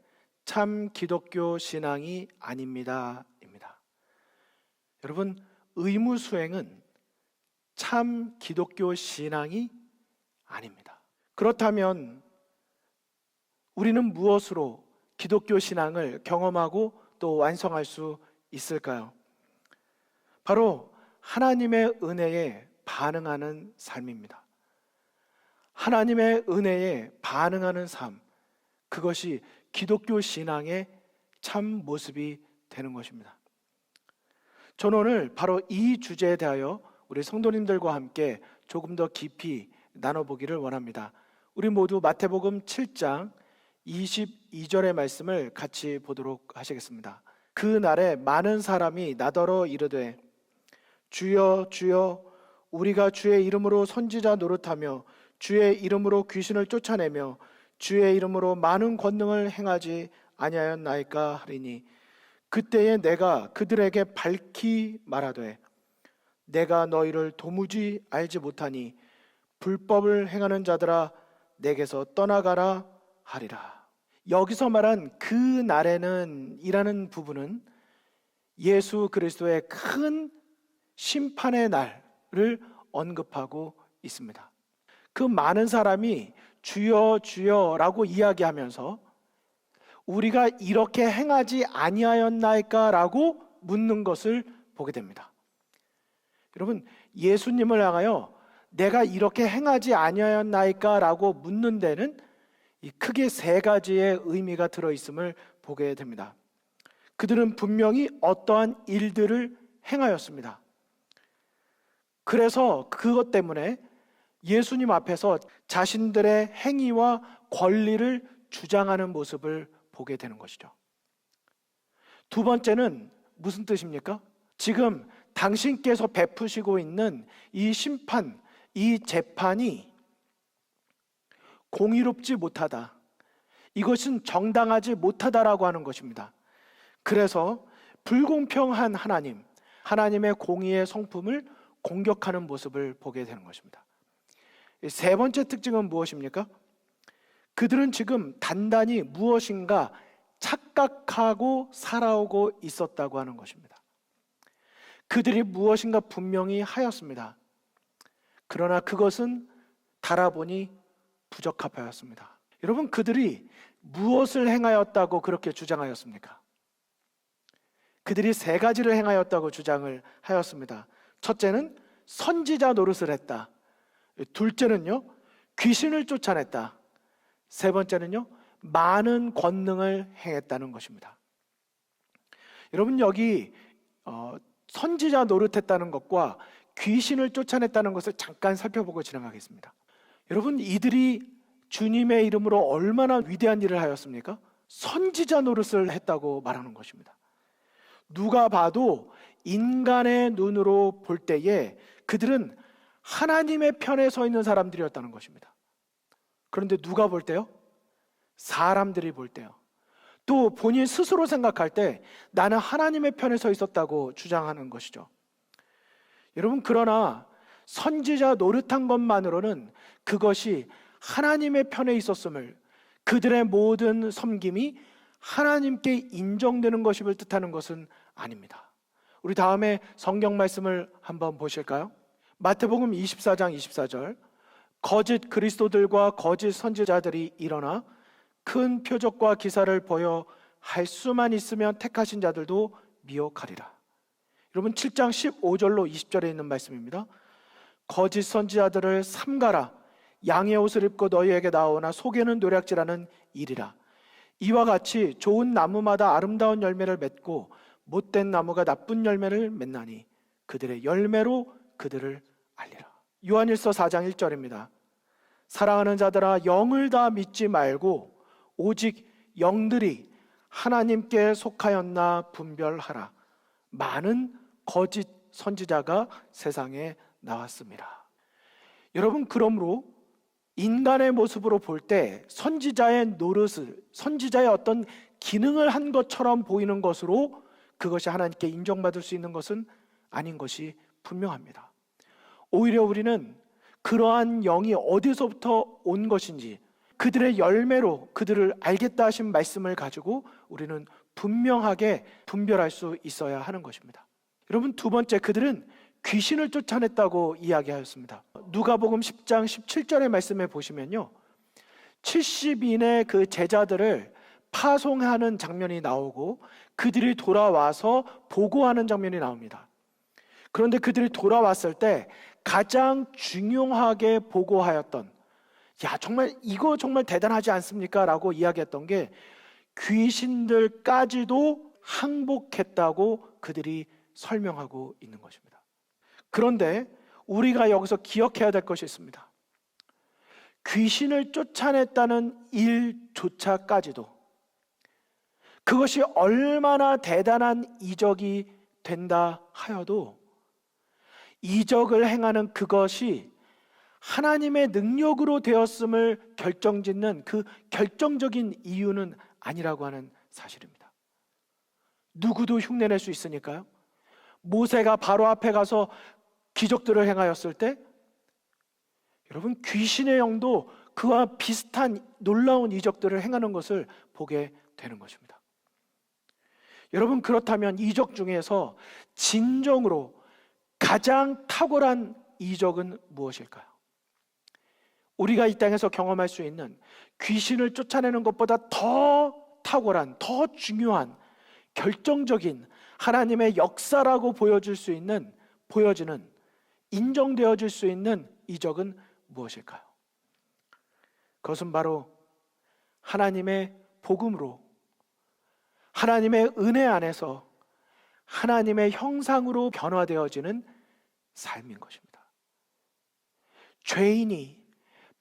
Speaker 10: 참 기독교 신앙이 아닙니다 입니다. 여러분, 의무 수행은 참 기독교 신앙이 아닙니다. 그렇다면 우리는 무엇으로 기독교 신앙을 경험하고 또 완성할 수 있을까요? 바로 하나님의 은혜에 반응하는 삶입니다. 하나님의 은혜에 반응하는 삶, 그것이 기독교 신앙의 참 모습이 되는 것입니다. 저는 오늘 바로 이 주제에 대하여 우리 성도님들과 함께 조금 더 깊이 나눠보기를 원합니다. 우리 모두 마태복음 7장 22절의 말씀을 같이 보도록 하시겠습니다. 그 날에 많은 사람이 나더러 이르되 주여 주여 우리가 주의 이름으로 선지자 노릇하며 주의 이름으로 귀신을 쫓아내며 주의 이름으로 많은 권능을 행하지 아니하였나이까 하리니 그때에 내가 그들에게 밝히 말하되 내가 너희를 도무지 알지 못하니 불법을 행하는 자들아 내게서 떠나가라 하리라. 여기서 말한 그 날에는 이라는 부분은 예수 그리스도의 큰 심판의 날을 언급하고 있습니다. 그 많은 사람이 주여 주여라고 이야기하면서 우리가 이렇게 행하지 아니하였나이까라고 묻는 것을 보게 됩니다. 여러분, 예수님을 향하여 내가 이렇게 행하지 아니하였나이까라고 묻는 데는 크게 세 가지의 의미가 들어있음을 보게 됩니다. 그들은 분명히 어떠한 일들을 행하였습니다. 그래서 그것 때문에 예수님 앞에서 자신들의 행위와 권리를 주장하는 모습을 보게 되는 것이죠. 두 번째는 무슨 뜻입니까? 지금 당신께서 베푸시고 있는 이 심판, 이 재판이 공의롭지 못하다. 이것은 정당하지 못하다라고 하는 것입니다. 그래서 불공평한 하나님, 하나님의 공의의 성품을 공격하는 모습을 보게 되는 것입니다. 세 번째 특징은 무엇입니까? 그들은 지금 단단히 무엇인가 착각하고 살아오고 있었다고 하는 것입니다. 그들이 무엇인가 분명히 하였습니다. 그러나 그것은 달아보니 부적합하였습니다. 여러분, 그들이 무엇을 행하였다고 그렇게 주장하였습니까? 그들이 세 가지를 행하였다고 주장을 하였습니다. 첫째는 선지자 노릇을 했다. 둘째는요, 귀신을 쫓아냈다. 세 번째는요, 많은 권능을 행했다는 것입니다. 여러분, 여기 선지자 노릇했다는 것과 귀신을 쫓아냈다는 것을 잠깐 살펴보고 진행하겠습니다. 여러분, 이들이 주님의 이름으로 얼마나 위대한 일을 하였습니까? 선지자 노릇을 했다고 말하는 것입니다. 누가 봐도 인간의 눈으로 볼 때에 그들은 하나님의 편에 서 있는 사람들이었다는 것입니다. 그런데 누가 볼 때요? 사람들이 볼 때요. 또 본인 스스로 생각할 때 나는 하나님의 편에 서 있었다고 주장하는 것이죠. 여러분, 그러나 선지자 노릇한 것만으로는 그것이 하나님의 편에 있었음을, 그들의 모든 섬김이 하나님께 인정되는 것임을 뜻하는 것은 아닙니다. 우리 다음에 성경 말씀을 한번 보실까요? 마태복음 24장 24절, 거짓 그리스도들과 거짓 선지자들이 일어나 큰 표적과 기사를 보여 할 수만 있으면 택하신 자들도 미혹하리라. 여러분, 7장 15절로 20절에 있는 말씀입니다. 거짓 선지자들을 삼가라. 양의 옷을 입고 너희에게 나오나 속에는 노략질하는 일이라. 이와 같이 좋은 나무마다 아름다운 열매를 맺고 못된 나무가 나쁜 열매를 맺나니 그들의 열매로 그들을 알리라. 요한일서 4장 1절입니다. 사랑하는 자들아, 영을 다 믿지 말고 오직 영들이 하나님께 속하였나 분별하라. 많은 거짓 선지자가 세상에 나왔습니다. 여러분, 그러므로 인간의 모습으로 볼 때 선지자의 노릇을, 선지자의 어떤 기능을 한 것처럼 보이는 것으로 그것이 하나님께 인정받을 수 있는 것은 아닌 것이 분명합니다. 오히려 우리는 그러한 영이 어디서부터 온 것인지 그들의 열매로 그들을 알겠다 하신 말씀을 가지고 우리는 분명하게 분별할 수 있어야 하는 것입니다. 여러분, 두 번째, 그들은 귀신을 쫓아냈다고 이야기하였습니다. 누가복음 10장 17절의 말씀에 보시면요, 70인의 그 제자들을 파송하는 장면이 나오고 그들이 돌아와서 보고하는 장면이 나옵니다. 그런데 그들이 돌아왔을 때 가장 중요하게 보고하였던, 야, 정말 이거 정말 대단하지 않습니까? 라고 이야기했던 게 귀신들까지도 항복했다고 그들이 설명하고 있는 것입니다. 그런데 우리가 여기서 기억해야 될 것이 있습니다. 귀신을 쫓아냈다는 일조차까지도 그것이 얼마나 대단한 이적이 된다 하여도 이적을 행하는 그것이 하나님의 능력으로 되었음을 결정짓는 그 결정적인 이유는 아니라고 하는 사실입니다. 누구도 흉내낼 수 있으니까요. 모세가 바로 앞에 가서 기적들을 행하였을 때 여러분, 귀신의 영도 그와 비슷한 놀라운 이적들을 행하는 것을 보게 되는 것입니다. 여러분, 그렇다면 이적 중에서 진정으로 가장 탁월한 이적은 무엇일까요? 우리가 이 땅에서 경험할 수 있는 귀신을 쫓아내는 것보다 더 탁월한, 더 중요한, 결정적인 하나님의 역사라고 보여지는, 인정되어질 수 있는 이적은 무엇일까요? 그것은 바로 하나님의 복음으로, 하나님의 은혜 안에서 하나님의 형상으로 변화되어지는 삶인 것입니다. 죄인이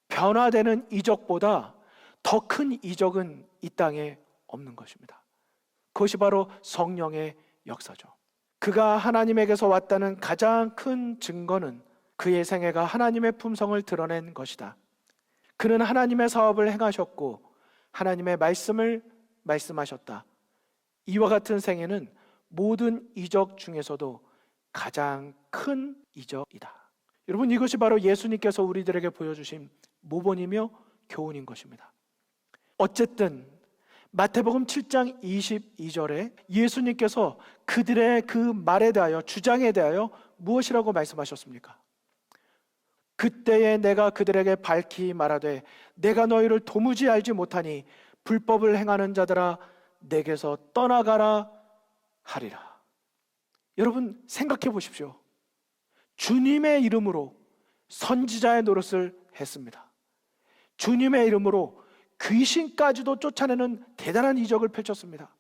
Speaker 10: 변화되는 이적보다 더 큰 이적은 이 땅에 없는 것입니다. 그것이 바로 성령의 역사죠. 그가 하나님에게서 왔다는 가장 큰 증거는 그의 생애가 하나님의 품성을 드러낸 것이다. 그는 하나님의 사업을 행하셨고 하나님의 말씀을 말씀하셨다. 이와 같은 생애는 모든 이적 중에서도 가장 큰 이적이다. 여러분, 이것이 바로 예수님께서 우리들에게 보여주신 모본이며 교훈인 것입니다. 어쨌든 마태복음 7장 22절에 예수님께서 그들의 그 말에 대하여, 주장에 대하여 무엇이라고 말씀하셨습니까? 그때에 내가 그들에게 밝히 말하되 내가 너희를 도무지 알지 못하니 불법을 행하는 자들아 내게서 떠나가라 하리라. 여러분, 생각해 보십시오. 주님의 이름으로 선지자의 노릇을 했습니다. 주님의 이름으로 귀신까지도 쫓아내는 대단한 이적을 펼쳤습니다.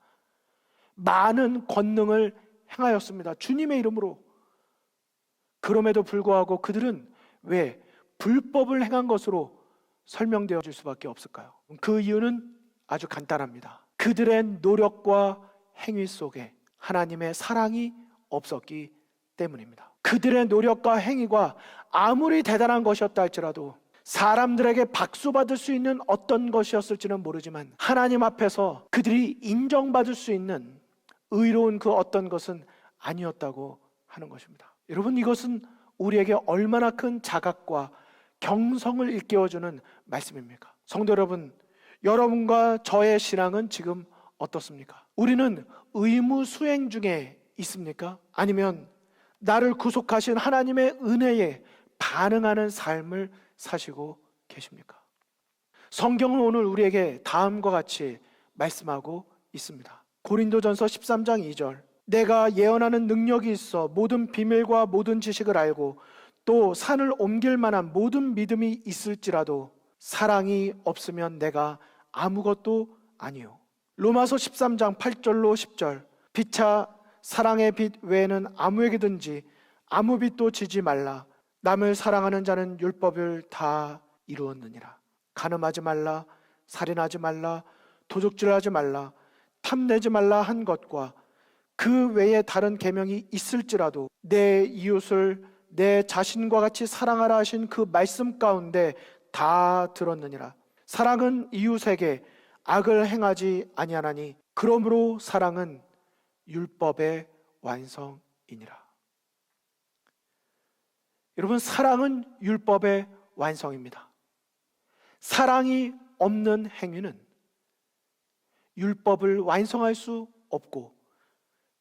Speaker 10: 많은 권능을 행하였습니다. 주님의 이름으로. 그럼에도 불구하고 그들은 왜 불법을 행한 것으로 설명되어질 수밖에 없을까요? 그 이유는 아주 간단합니다. 그들의 노력과 행위 속에 하나님의 사랑이 없었기 때문입니다. 그들의 노력과 행위가 아무리 대단한 것이었다 할지라도, 사람들에게 박수받을 수 있는 어떤 것이었을지는 모르지만 하나님 앞에서 그들이 인정받을 수 있는 의로운 그 어떤 것은 아니었다고 하는 것입니다. 여러분, 이것은 우리에게 얼마나 큰 자각과 경성을 일깨워주는 말씀입니까? 성도 여러분, 여러분과 저의 신앙은 지금 어떻습니까? 우리는 의무 수행 중에 있습니까? 아니면 나를 구속하신 하나님의 은혜에 반응하는 삶을 사시고 계십니까? 성경은 오늘 우리에게 다음과 같이 말씀하고 있습니다. 고린도전서 13장 2절, 내가 예언하는 능력이 있어 모든 비밀과 모든 지식을 알고 또 산을 옮길 만한 모든 믿음이 있을지라도 사랑이 없으면 내가 아무것도 아니요. 로마서 13장 8절로 10절, 피차 사랑의 빛 외에는 아무에게든지 아무 빛도 지지 말라. 남을 사랑하는 자는 율법을 다 이루었느니라. 간음하지 말라, 살인하지 말라, 도적질하지 말라, 탐내지 말라 한 것과 그 외에 다른 계명이 있을지라도 내 이웃을 내 자신과 같이 사랑하라 하신 그 말씀 가운데 다 들었느니라. 사랑은 이웃에게 악을 행하지 아니하나니 그러므로 사랑은 율법의 완성이니라. 여러분, 사랑은 율법의 완성입니다. 사랑이 없는 행위는 율법을 완성할 수 없고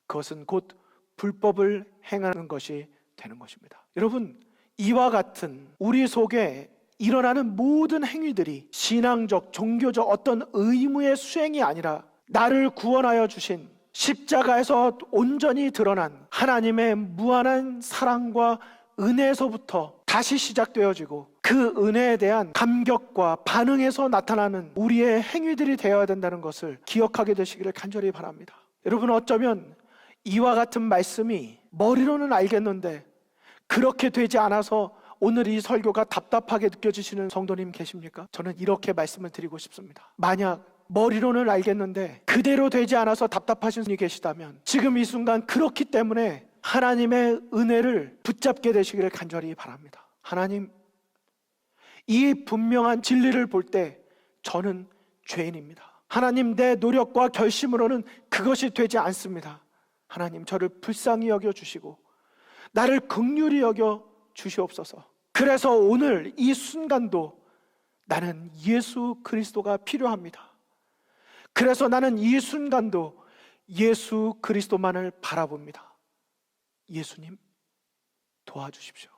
Speaker 10: 그것은 곧 불법을 행하는 것이 되는 것입니다. 여러분, 이와 같은 우리 속에 일어나는 모든 행위들이 신앙적, 종교적 어떤 의무의 수행이 아니라 나를 구원하여 주신 십자가에서 온전히 드러난 하나님의 무한한 사랑과 은혜에서부터 다시 시작되어지고 그 은혜에 대한 감격과 반응에서 나타나는 우리의 행위들이 되어야 된다는 것을 기억하게 되시기를 간절히 바랍니다. 여러분, 어쩌면 이와 같은 말씀이 머리로는 알겠는데 그렇게 되지 않아서 오늘 이 설교가 답답하게 느껴지시는 성도님 계십니까? 저는 이렇게 말씀을 드리고 싶습니다. 만약 머리로는 알겠는데 그대로 되지 않아서 답답하신 분이 계시다면 지금 이 순간 그렇기 때문에 하나님의 은혜를 붙잡게 되시기를 간절히 바랍니다. 하나님, 이 분명한 진리를 볼 때 저는 죄인입니다. 하나님, 내 노력과 결심으로는 그것이 되지 않습니다. 하나님, 저를 불쌍히 여겨 주시고 나를 긍휼히 여겨 주시옵소서. 그래서 오늘 이 순간도 나는 예수 그리스도가 필요합니다. 그래서 나는 이 순간도 예수 그리스도만을 바라봅니다. 예수님, 도와주십시오.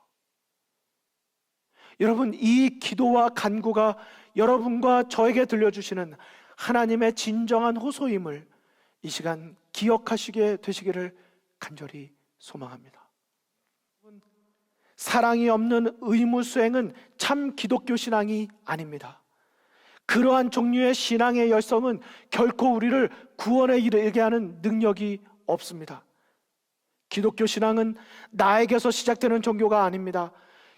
Speaker 10: 여러분, 이 기도와 간구가 여러분과 저에게 들려주시는 하나님의 진정한 호소임을 이 시간 기억하시게 되시기를 간절히 소망합니다. 사랑이 없는 의무 수행은 참 기독교 신앙이 아닙니다. 그러한 종류의 신앙의 열성은 결코 우리를 구원에 이르게 하는 능력이 없습니다. 기독교 신앙은 나에게서 시작되는 종교가 아닙니다.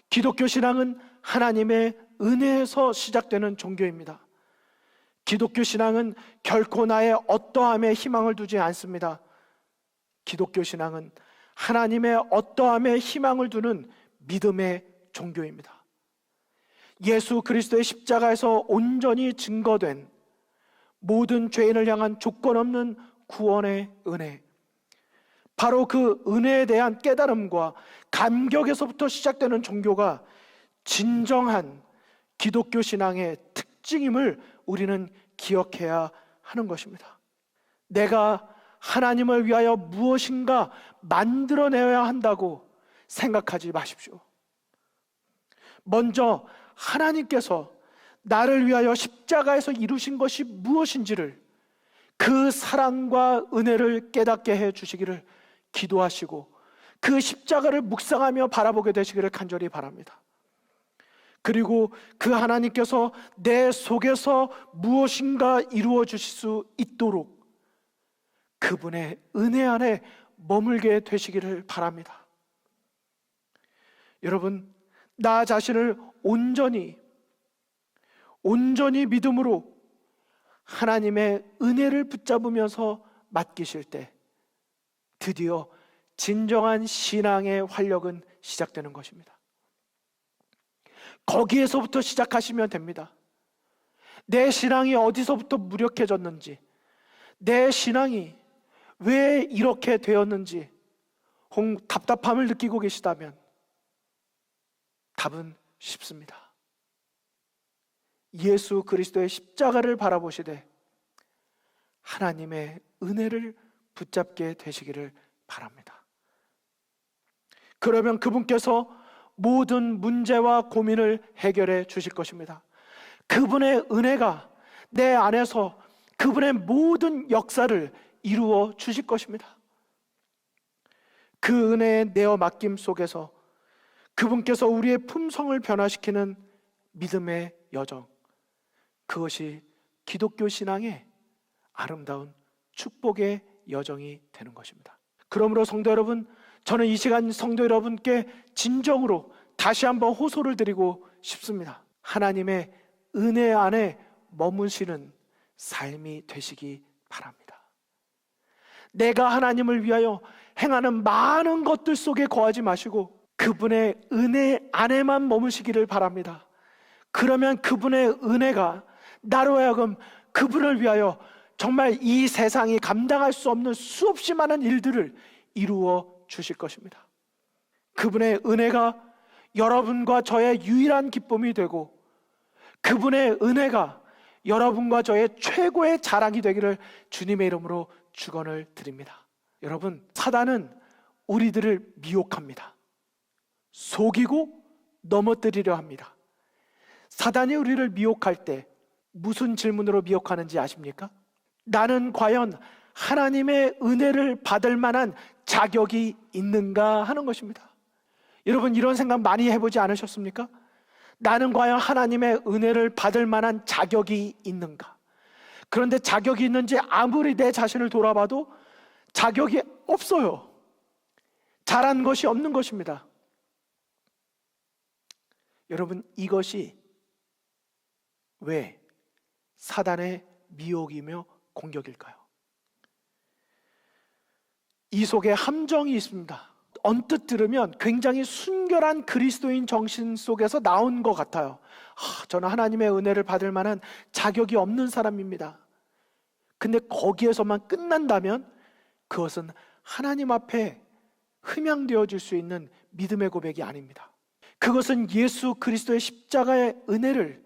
Speaker 10: 기독교 신앙은 하나님의 은혜에서 시작되는 종교입니다. 기독교 신앙은 결코 나의 어떠함에 희망을 두지 않습니다. 기독교 신앙은 하나님의 어떠함에 희망을 두는 믿음의 종교입니다. 예수 그리스도의 십자가에서 온전히 증거된 모든 죄인을 향한 조건 없는 구원의 은혜, 바로 그 은혜에 대한 깨달음과 감격에서부터 시작되는 종교가 진정한 기독교 신앙의 특징임을 우리는 기억해야 하는 것입니다. 내가 하나님을 위하여 무엇인가 만들어내야 한다고 생각하지 마십시오. 먼저 하나님께서 나를 위하여 십자가에서 이루신 것이 무엇인지를, 그 사랑과 은혜를 깨닫게 해 주시기를 기도하시고 그 십자가를 묵상하며 바라보게 되시기를 간절히 바랍니다. 그리고 그 하나님께서 내 속에서 무엇인가 이루어 주실 수 있도록 그분의 은혜 안에 머물게 되시기를 바랍니다. 여러분, 나 자신을 온전히 믿음으로 하나님의 은혜를 붙잡으면서 맡기실 때 드디어 진정한 신앙의 활력은 시작되는 것입니다. 거기에서부터 시작하시면 됩니다. 내 신앙이 어디서부터 무력해졌는지, 내 신앙이 왜 이렇게 되었는지 답답함을 느끼고 계시다면 답은 쉽습니다. 예수 그리스도의 십자가를 바라보시되 하나님의 은혜를 붙잡게 되시기를 바랍니다. 그러면 그분께서 모든 문제와 고민을 해결해 주실 것입니다. 그분의 은혜가 내 안에서 그분의 모든 역사를 이루어 주실 것입니다. 그 은혜의 내어 맡김 속에서 그분께서 우리의 품성을 변화시키는 믿음의 여정, 그것이 기독교 신앙의 아름다운 축복의 여정이 되는 것입니다. 그러므로 성도 여러분, 저는 이 시간 성도 여러분께 진정으로 다시 한번 호소를 드리고 싶습니다. 하나님의 은혜 안에 머무시는 삶이 되시기 바랍니다. 내가 하나님을 위하여 행하는 많은 것들 속에 거하지 마시고 그분의 은혜 안에만 머무시기를 바랍니다. 그러면 그분의 은혜가 나로 하여금 그분을 위하여 정말 이 세상이 감당할 수 없는 수없이 많은 일들을 이루어 주실 것입니다. 그분의 은혜가 여러분과 저의 유일한 기쁨이 되고 그분의 은혜가 여러분과 저의 최고의 자랑이 되기를 주님의 이름으로 축원을 드립니다. 여러분, 사단은 우리들을 미혹합니다. 속이고 넘어뜨리려 합니다. 사단이 우리를 미혹할 때 무슨 질문으로 미혹하는지 아십니까? 나는 과연 하나님의 은혜를 받을 만한 자격이 있는가 하는 것입니다. 여러분, 이런 생각 많이 해보지 않으셨습니까? 나는 과연 하나님의 은혜를 받을 만한 자격이 있는가? 그런데 자격이 있는지 아무리 내 자신을 돌아봐도 자격이 없어요. 잘한 것이 없는 것입니다. 여러분, 이것이 왜 사단의 미혹이며 공격일까요? 이 속에 함정이 있습니다. 언뜻 들으면 굉장히 순결한 그리스도인 정신 속에서 나온 것 같아요. 저는 하나님의 은혜를 받을 만한 자격이 없는 사람입니다. 근데 거기에서만 끝난다면 그것은 하나님 앞에 흠양되어질 수 있는 믿음의 고백이 아닙니다. 그것은 예수 그리스도의 십자가의 은혜를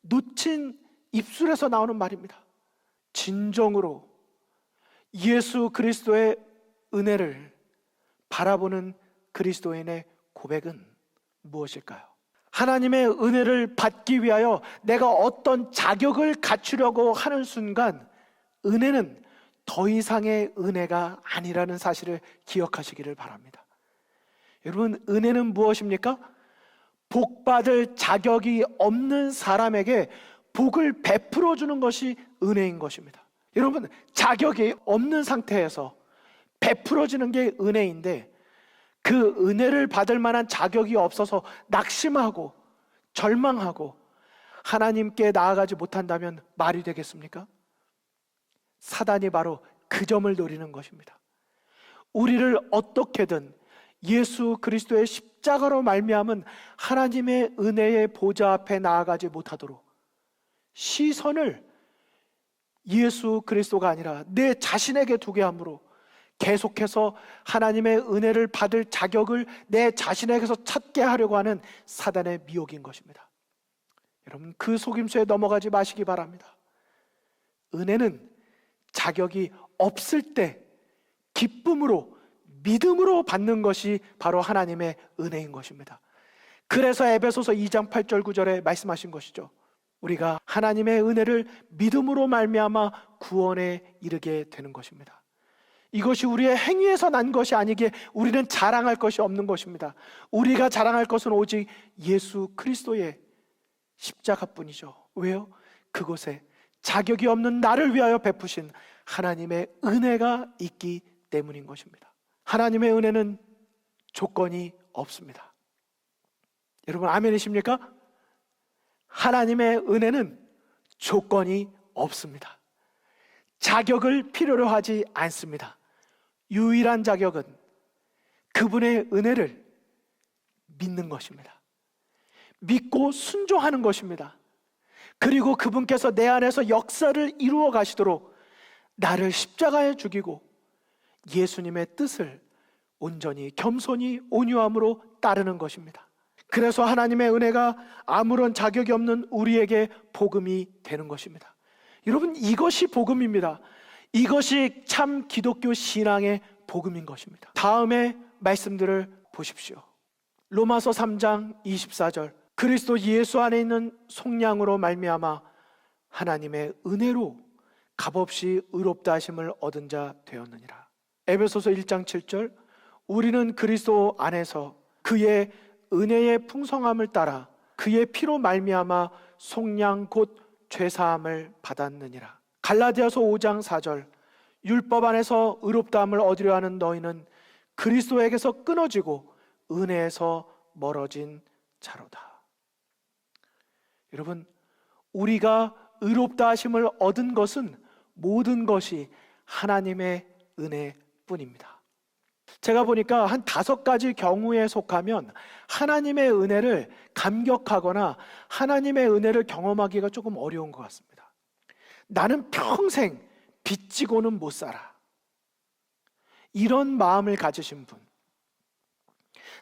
Speaker 10: 놓친 입술에서 나오는 말입니다. 진정으로 예수 그리스도의 은혜를 바라보는 그리스도인의 고백은 무엇일까요? 하나님의 은혜를 받기 위하여 내가 어떤 자격을 갖추려고 하는 순간 은혜는 더 이상의 은혜가 아니라는 사실을 기억하시기를 바랍니다. 여러분, 은혜는 무엇입니까? 복받을 자격이 없는 사람에게 복을 베풀어 주는 것이 은혜인 것입니다. 여러분, 자격이 없는 상태에서 베풀어지는 게 은혜인데 그 은혜를 받을 만한 자격이 없어서 낙심하고 절망하고 하나님께 나아가지 못한다면 말이 되겠습니까? 사단이 바로 그 점을 노리는 것입니다. 우리를 어떻게든 예수 그리스도의 십자가로 말미암은 하나님의 은혜의 보좌 앞에 나아가지 못하도록 시선을 예수 그리스도가 아니라 내 자신에게 두게 함으로 계속해서 하나님의 은혜를 받을 자격을 내 자신에게서 찾게 하려고 하는 사단의 미혹인 것입니다. 여러분, 그 속임수에 넘어가지 마시기 바랍니다. 은혜는 자격이 없을 때 기쁨으로 믿음으로 받는 것이 바로 하나님의 은혜인 것입니다. 그래서 에베소서 2장 8절 9절에 말씀하신 것이죠. 우리가 하나님의 은혜를 믿음으로 말미암아 구원에 이르게 되는 것입니다. 이것이 우리의 행위에서 난 것이 아니기에 우리는 자랑할 것이 없는 것입니다. 우리가 자랑할 것은 오직 예수 그리스도의 십자가뿐이죠. 왜요? 그곳에 자격이 없는 나를 위하여 베푸신 하나님의 은혜가 있기 때문인 것입니다. 하나님의 은혜는 조건이 없습니다. 여러분, 아멘이십니까? 하나님의 은혜는 조건이 없습니다. 자격을 필요로 하지 않습니다. 유일한 자격은 그분의 은혜를 믿는 것입니다. 믿고 순종하는 것입니다. 그리고 그분께서 내 안에서 역사를 이루어 가시도록 나를 십자가에 죽이고 예수님의 뜻을 온전히 겸손히 온유함으로 따르는 것입니다. 그래서 하나님의 은혜가 아무런 자격이 없는 우리에게 복음이 되는 것입니다. 여러분, 이것이 복음입니다. 이것이 참 기독교 신앙의 복음인 것입니다. 다음의 말씀들을 보십시오. 로마서 3장 24절, 그리스도 예수 안에 있는 속량으로 말미암아 하나님의 은혜로 값없이 의롭다 하심을 얻은 자 되었느니라. 에베소서 1장 7절, 우리는 그리스도 안에서 그의 은혜의 풍성함을 따라 그의 피로 말미암아 속량 곧 죄사함을 받았느니라. 갈라디아서 5장 4절, 율법 안에서 의롭다함을 얻으려 하는 너희는 그리스도에게서 끊어지고 은혜에서 멀어진 자로다. 여러분, 우리가 의롭다 하심을 얻은 것은 모든 것이 하나님의 은혜뿐입니다. 제가 보니까 한 5가지 경우에 속하면 하나님의 은혜를 감격하거나 하나님의 은혜를 경험하기가 조금 어려운 것 같습니다. 나는 평생 빚지고는 못 살아. 이런 마음을 가지신 분.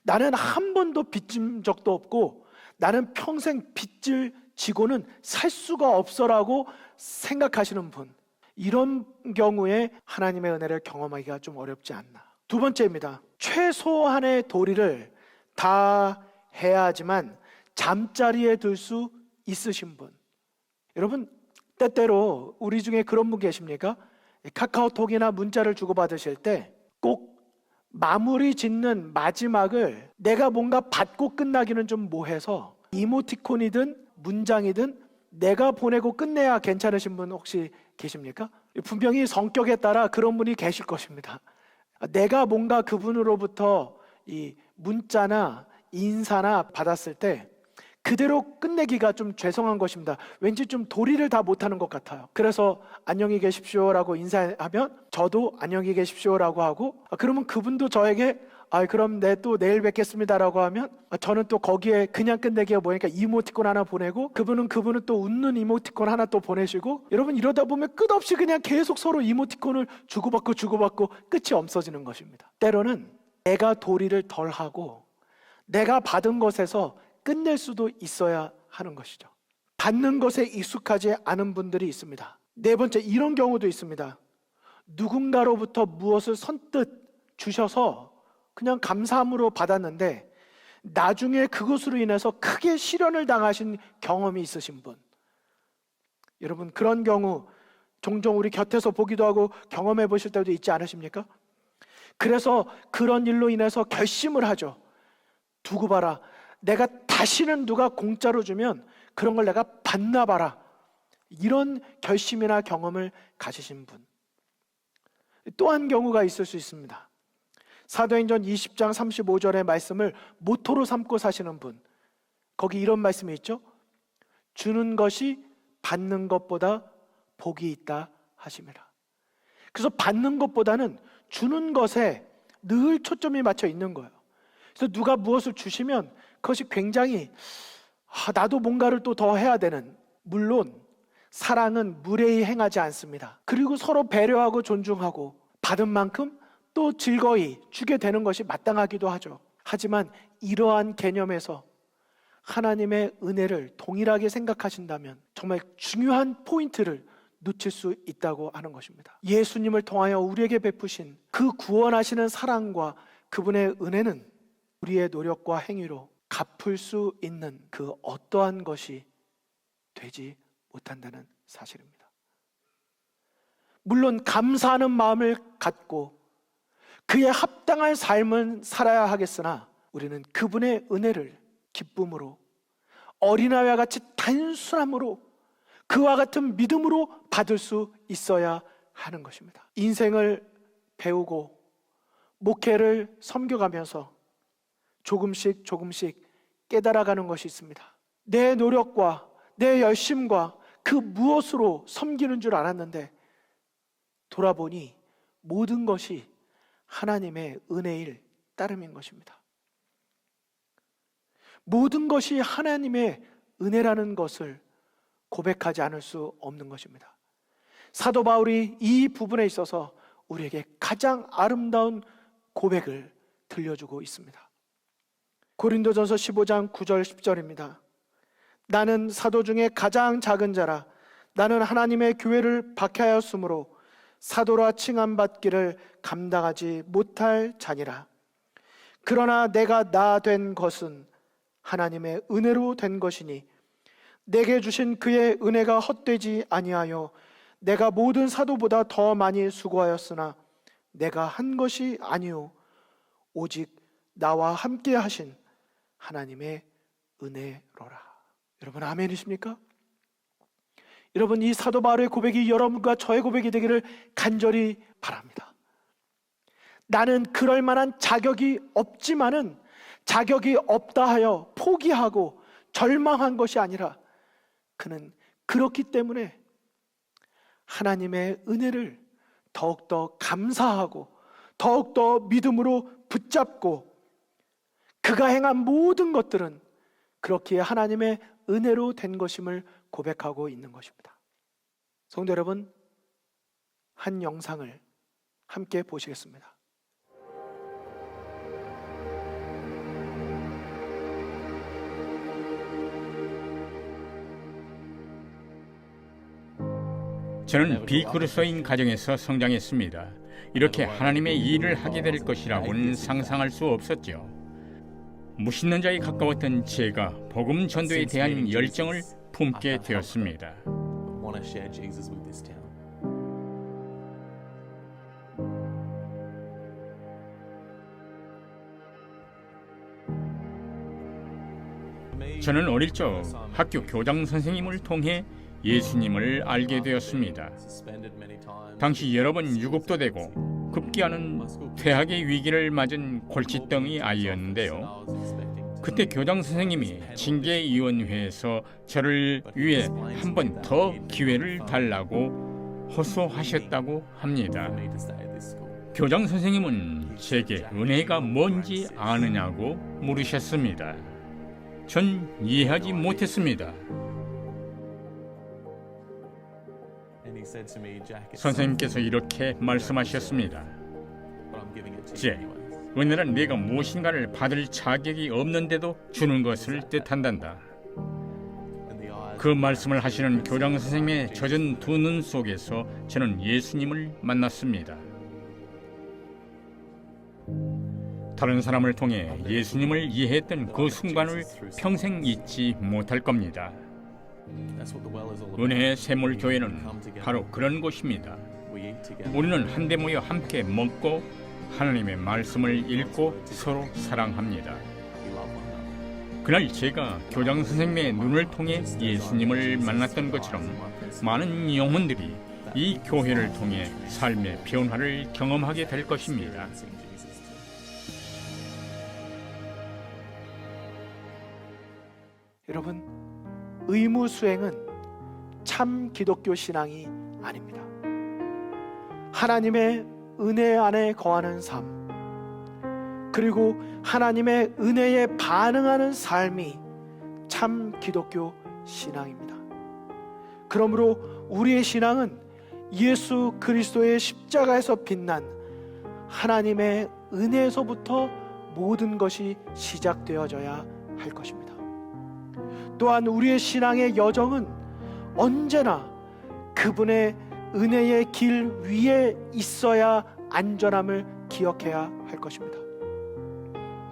Speaker 10: 나는 한 번도 빚진 적도 없고 나는 평생 빚을 지고는 살 수가 없어라고 생각하시는 분. 이런 경우에 하나님의 은혜를 경험하기가 좀 어렵지 않나. 두 번째입니다. 최소한의 도리를 다 해야 하지만 잠자리에 들 수 있으신 분. 여러분, 때때로 우리 중에 그런 분 계십니까? 카카오톡이나 문자를 주고받으실 때 꼭 마무리 짓는 마지막을 내가 뭔가 받고 끝나기는 좀 뭐해서 이모티콘이든 문장이든 내가 보내고 끝내야 괜찮으신 분 혹시 계십니까? 분명히 성격에 따라 그런 분이 계실 것입니다. 내가 뭔가 그분으로부터 이 문자나 인사나 받았을 때 그대로 끝내기가 좀 죄송한 것입니다. 왠지 좀 도리를 다 못하는 것 같아요. 그래서 안녕히 계십시오라고 인사하면 저도 안녕히 계십시오라고 하고, 그러면 그분도 저에게 그럼 또 내일 뵙겠습니다라고 하면 저는 또 거기에 그냥 끝내기가 뭐니까 이모티콘 하나 보내고 그분은 또 웃는 이모티콘 하나 또 보내시고, 여러분 이러다 보면 끝없이 그냥 계속 서로 이모티콘을 주고받고 끝이 없어지는 것입니다. 때로는 내가 도리를 덜 하고 내가 받은 것에서 끝낼 수도 있어야 하는 것이죠. 받는 것에 익숙하지 않은 분들이 있습니다. 네 번째, 이런 경우도 있습니다. 누군가로부터 무엇을 선뜻 주셔서 그냥 감사함으로 받았는데 나중에 그것으로 인해서 크게 시련을 당하신 경험이 있으신 분. 여러분, 그런 경우 종종 우리 곁에서 보기도 하고 경험해 보실 때도 있지 않으십니까? 그래서 그런 일로 인해서 결심을 하죠. 두고 봐라, 내가 다시는 누가 공짜로 주면 그런 걸 내가 받나 봐라. 이런 결심이나 경험을 가지신 분. 또 한 경우가 있을 수 있습니다. 사도행전 20장 35절의 말씀을 모토로 삼고 사시는 분. 거기 이런 말씀이 있죠. 주는 것이 받는 것보다 복이 있다 하심이라. 그래서 받는 것보다는 주는 것에 늘 초점이 맞춰 있는 거예요. 그래서 누가 무엇을 주시면 그것이 굉장히 나도 뭔가를 또 더 해야 되는. 물론 사랑은 무례히 행하지 않습니다. 그리고 서로 배려하고 존중하고 받은 만큼 또 즐거이 주게 되는 것이 마땅하기도 하죠. 하지만 이러한 개념에서 하나님의 은혜를 동일하게 생각하신다면 정말 중요한 포인트를 놓칠 수 있다고 하는 것입니다. 예수님을 통하여 우리에게 베푸신 그 구원하시는 사랑과 그분의 은혜는 우리의 노력과 행위로 갚을 수 있는 그 어떠한 것이 되지 못한다는 사실입니다. 물론 감사하는 마음을 갖고 그에 합당한 삶은 살아야 하겠으나 우리는 그분의 은혜를 기쁨으로, 어린아이와 같이 단순함으로, 그와 같은 믿음으로 받을 수 있어야 하는 것입니다. 인생을 배우고 목회를 섬겨가면서 조금씩 깨달아가는 것이 있습니다. 내 노력과 내 열심과 그 무엇으로 섬기는 줄 알았는데 돌아보니 모든 것이 하나님의 은혜일 따름인 것입니다. 모든 것이 하나님의 은혜라는 것을 고백하지 않을 수 없는 것입니다. 사도 바울이 이 부분에 있어서 우리에게 가장 아름다운 고백을 들려주고 있습니다. 고린도전서 15장 9절 10절입니다. 나는 사도 중에 가장 작은 자라. 나는 하나님의 교회를 박해하였으므로 사도라 칭함받기를 감당하지 못할 자니라. 그러나 내가 나 된 것은 하나님의 은혜로 된 것이니 내게 주신 그의 은혜가 헛되지 아니하여 내가 모든 사도보다 더 많이 수고하였으나 내가 한 것이 아니오 오직 나와 함께 하신 하나님의 은혜로라. 여러분 아멘이십니까? 여러분, 이 사도 바울의 고백이 여러분과 저의 고백이 되기를 간절히 바랍니다. 나는 그럴 만한 자격이 없지만은 자격이 없다 하여 포기하고 절망한 것이 아니라 그는 그렇기 때문에 하나님의 은혜를 더욱더 감사하고 더욱더 믿음으로 붙잡고 그가 행한 모든 것들은 그렇기에 하나님의 은혜로 된 것임을 고백하고 있는 것입니다. 성도 여러분, 한 영상을 함께 보시겠습니다.
Speaker 11: 저는 비그리스도인 가정에서 성장했습니다. 이렇게 하나님의 일을 하게 될 것이라고는 상상할 수 없었죠. 무신는 자에 가까웠던 제가 복음 전도에 대한 열정을 품게 되었습니다. 저는 어릴 적 학교 교장 선생님을 통해 예수님을 알게 되었습니다. 당시 여러 번 유급도 되고 급기야는 퇴학의 위기를 맞은 골칫덩이 아이였는데요. 그때 교장 선생님이 징계위원회에서 저를 위해 한 번 더 기회를 달라고 호소하셨다고 합니다. 교장 선생님은 제게 은혜가 뭔지 아느냐고 물으셨습니다. 전 이해하지 못했습니다. 선생님께서 이렇게 말씀하셨습니다. 제, 은혜란 내가 무엇인가를 받을 자격이 없는데도 주는 것을 뜻한단다. 그 말씀을 하시는 교장 선생님의 젖은 두 눈 속에서 저는 예수님을 만났습니다. 다른 사람을 통해 예수님을 이해했던 그 순간을 평생 잊지 못할 겁니다. 은혜의 샘물교회는 바로 그런 곳입니다. 우리는 한데 모여 함께 먹고 하나님의 말씀을 읽고 서로 사랑합니다. 그날 제가 교장 선생님의 눈을 통해 예수님을 만났던 것처럼 많은 영혼들이 이 교회를 통해 삶의 변화를 경험하게 될 것입니다.
Speaker 10: 여러분, 의무 수행은 참 기독교 신앙이 아닙니다. 하나님의 은혜 안에 거하는 삶, 그리고 하나님의 은혜에 반응하는 삶이 참 기독교 신앙입니다. 그러므로 우리의 신앙은 예수 그리스도의 십자가에서 빛난 하나님의 은혜에서부터 모든 것이 시작되어져야 할 것입니다. 또한 우리의 신앙의 여정은 언제나 그분의 은혜의 길 위에 있어야 안전함을 기억해야 할 것입니다.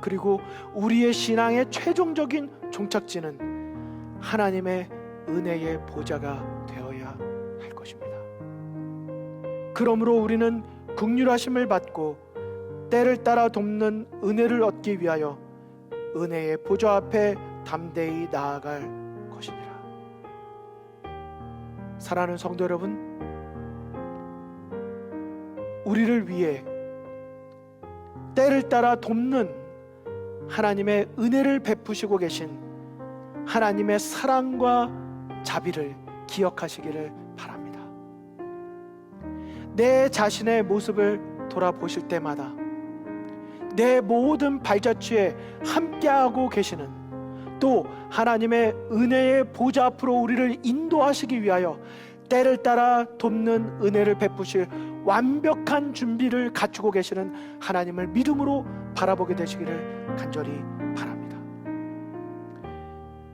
Speaker 10: 그리고 우리의 신앙의 최종적인 종착지는 하나님의 은혜의 보좌가 되어야 할 것입니다. 그러므로 우리는 긍휼하심을 받고 때를 따라 돕는 은혜를 얻기 위하여 은혜의 보좌 앞에 담대히 나아갈 것이니라. 사랑하는 성도 여러분, 우리를 위해 때를 따라 돕는 하나님의 은혜를 베푸시고 계신 하나님의 사랑과 자비를 기억하시기를 바랍니다. 내 자신의 모습을 돌아보실 때마다 내 모든 발자취에 함께하고 계시는, 또 하나님의 은혜의 보좌 앞으로 우리를 인도하시기 위하여 때를 따라 돕는 은혜를 베푸실 완벽한 준비를 갖추고 계시는 하나님을 믿음으로 바라보게 되시기를 간절히 바랍니다.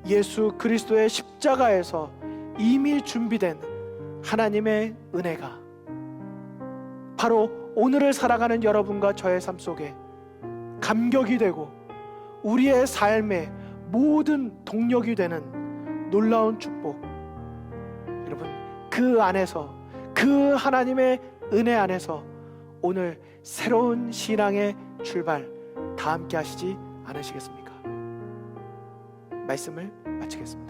Speaker 10: 예수 그리스도의 십자가에서 이미 준비된 하나님의 은혜가 바로 오늘을 살아가는 여러분과 저의 삶 속에 감격이 되고 우리의 삶의 모든 동력이 되는 놀라운 축복, 여러분, 그 안에서, 그 하나님의 은혜 안에서 오늘 새로운 신앙의 출발 다 함께 하시지 않으시겠습니까? 말씀을 마치겠습니다.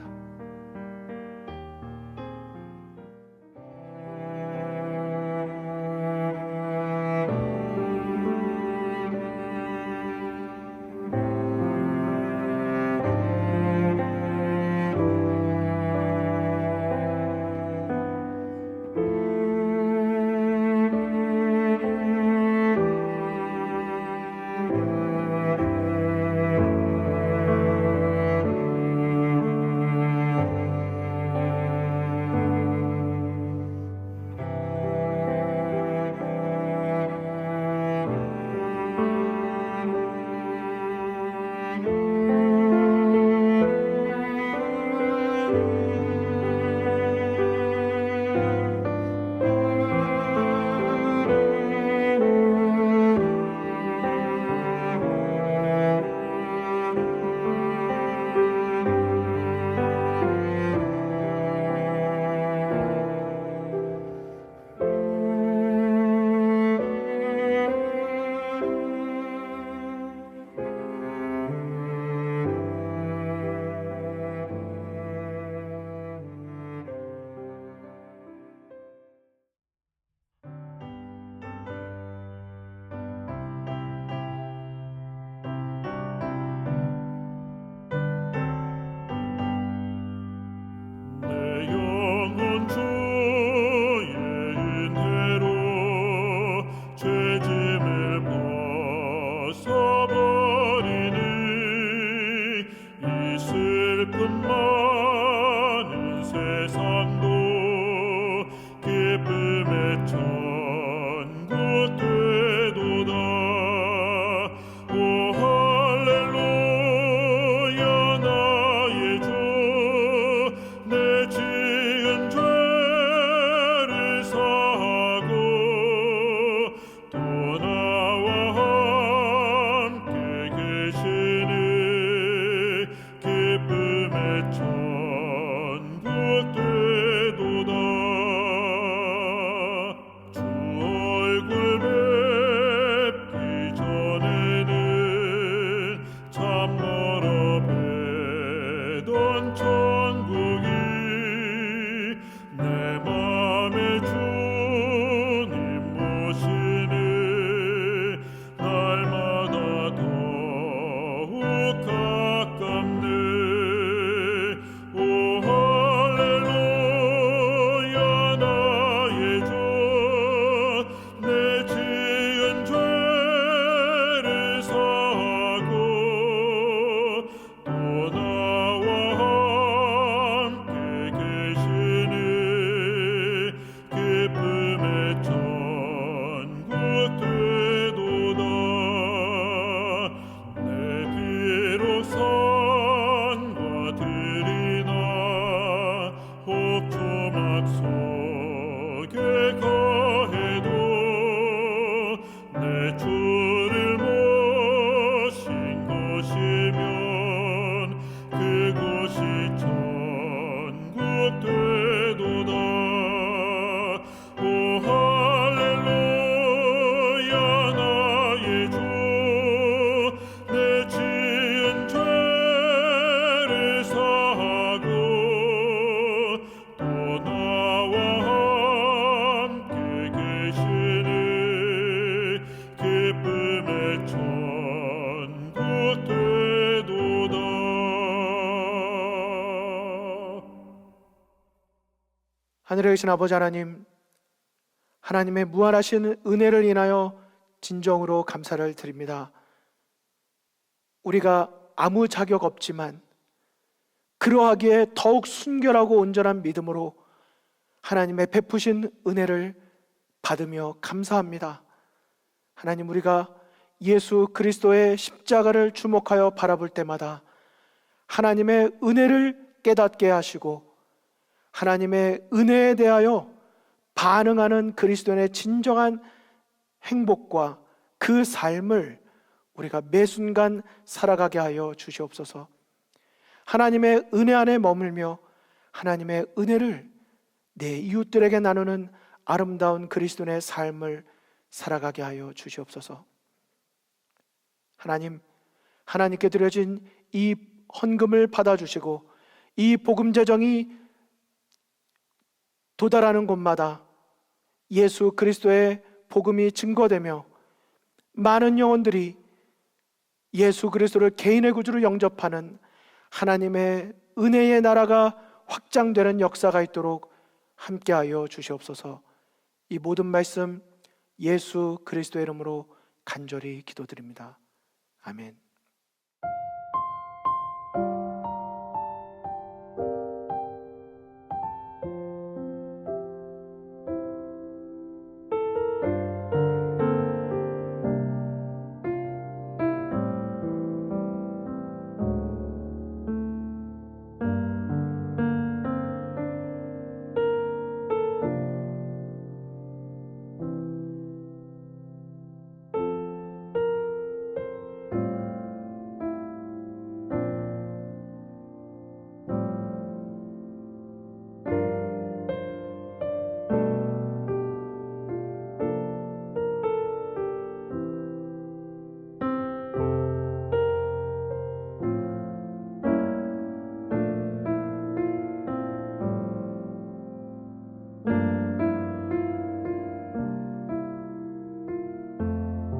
Speaker 1: 세상도 기쁨의 천국 되도다. 오 할렐루야 나의 주 내 지은 죄를 사하고 또 나와 함께 계시니 기쁨의 천국 되도다. 주 얼굴 뵙기 전에는 참 멀어 뵈던 천국이 내 맘에 주님 모시니 날마다 더욱 가깝네. 오 할렐루야 나의 주 내 지은 죄를 사하고 또 나와 함께 계시니 기쁨의 천국 되도다. 내 비록 산과 들이나 혹조막 속에 거해도 내 주를 모신 것이면 그곳이 천국 되도다. 오 할렐루야 나의 주 내 지은 죄를 사하고 또 나와 함께 계시니 기쁨의 천국 되도다.
Speaker 10: 하늘에 계신 아버지 하나님, 하나님의 무한하신 은혜를 인하여 진정으로 감사를 드립니다. 우리가 아무 자격 없지만 그러하기에 더욱 순결하고 온전한 믿음으로 하나님의 베푸신 은혜를 받으며 감사합니다. 하나님, 우리가 예수 그리스도의 십자가를 주목하여 바라볼 때마다 하나님의 은혜를 깨닫게 하시고 하나님의 은혜에 대하여 반응하는 그리스도인의 진정한 행복과 그 삶을 우리가 매 순간 살아가게 하여 주시옵소서. 하나님의 은혜 안에 머물며 하나님의 은혜를 내 이웃들에게 나누는 아름다운 그리스도인의 삶을 살아가게 하여 주시옵소서. 하나님, 하나님께 드려진 이 헌금을 받아주시고 이 복음 재정이 도달하는 곳마다 예수 그리스도의 복음이 증거되며 많은 영혼들이 예수 그리스도를 개인의 구주로 영접하는 하나님의 은혜의 나라가 확장되는 역사가 있도록 함께하여 주시옵소서. 이 모든 말씀 예수 그리스도의 이름으로 간절히 기도드립니다. 아멘.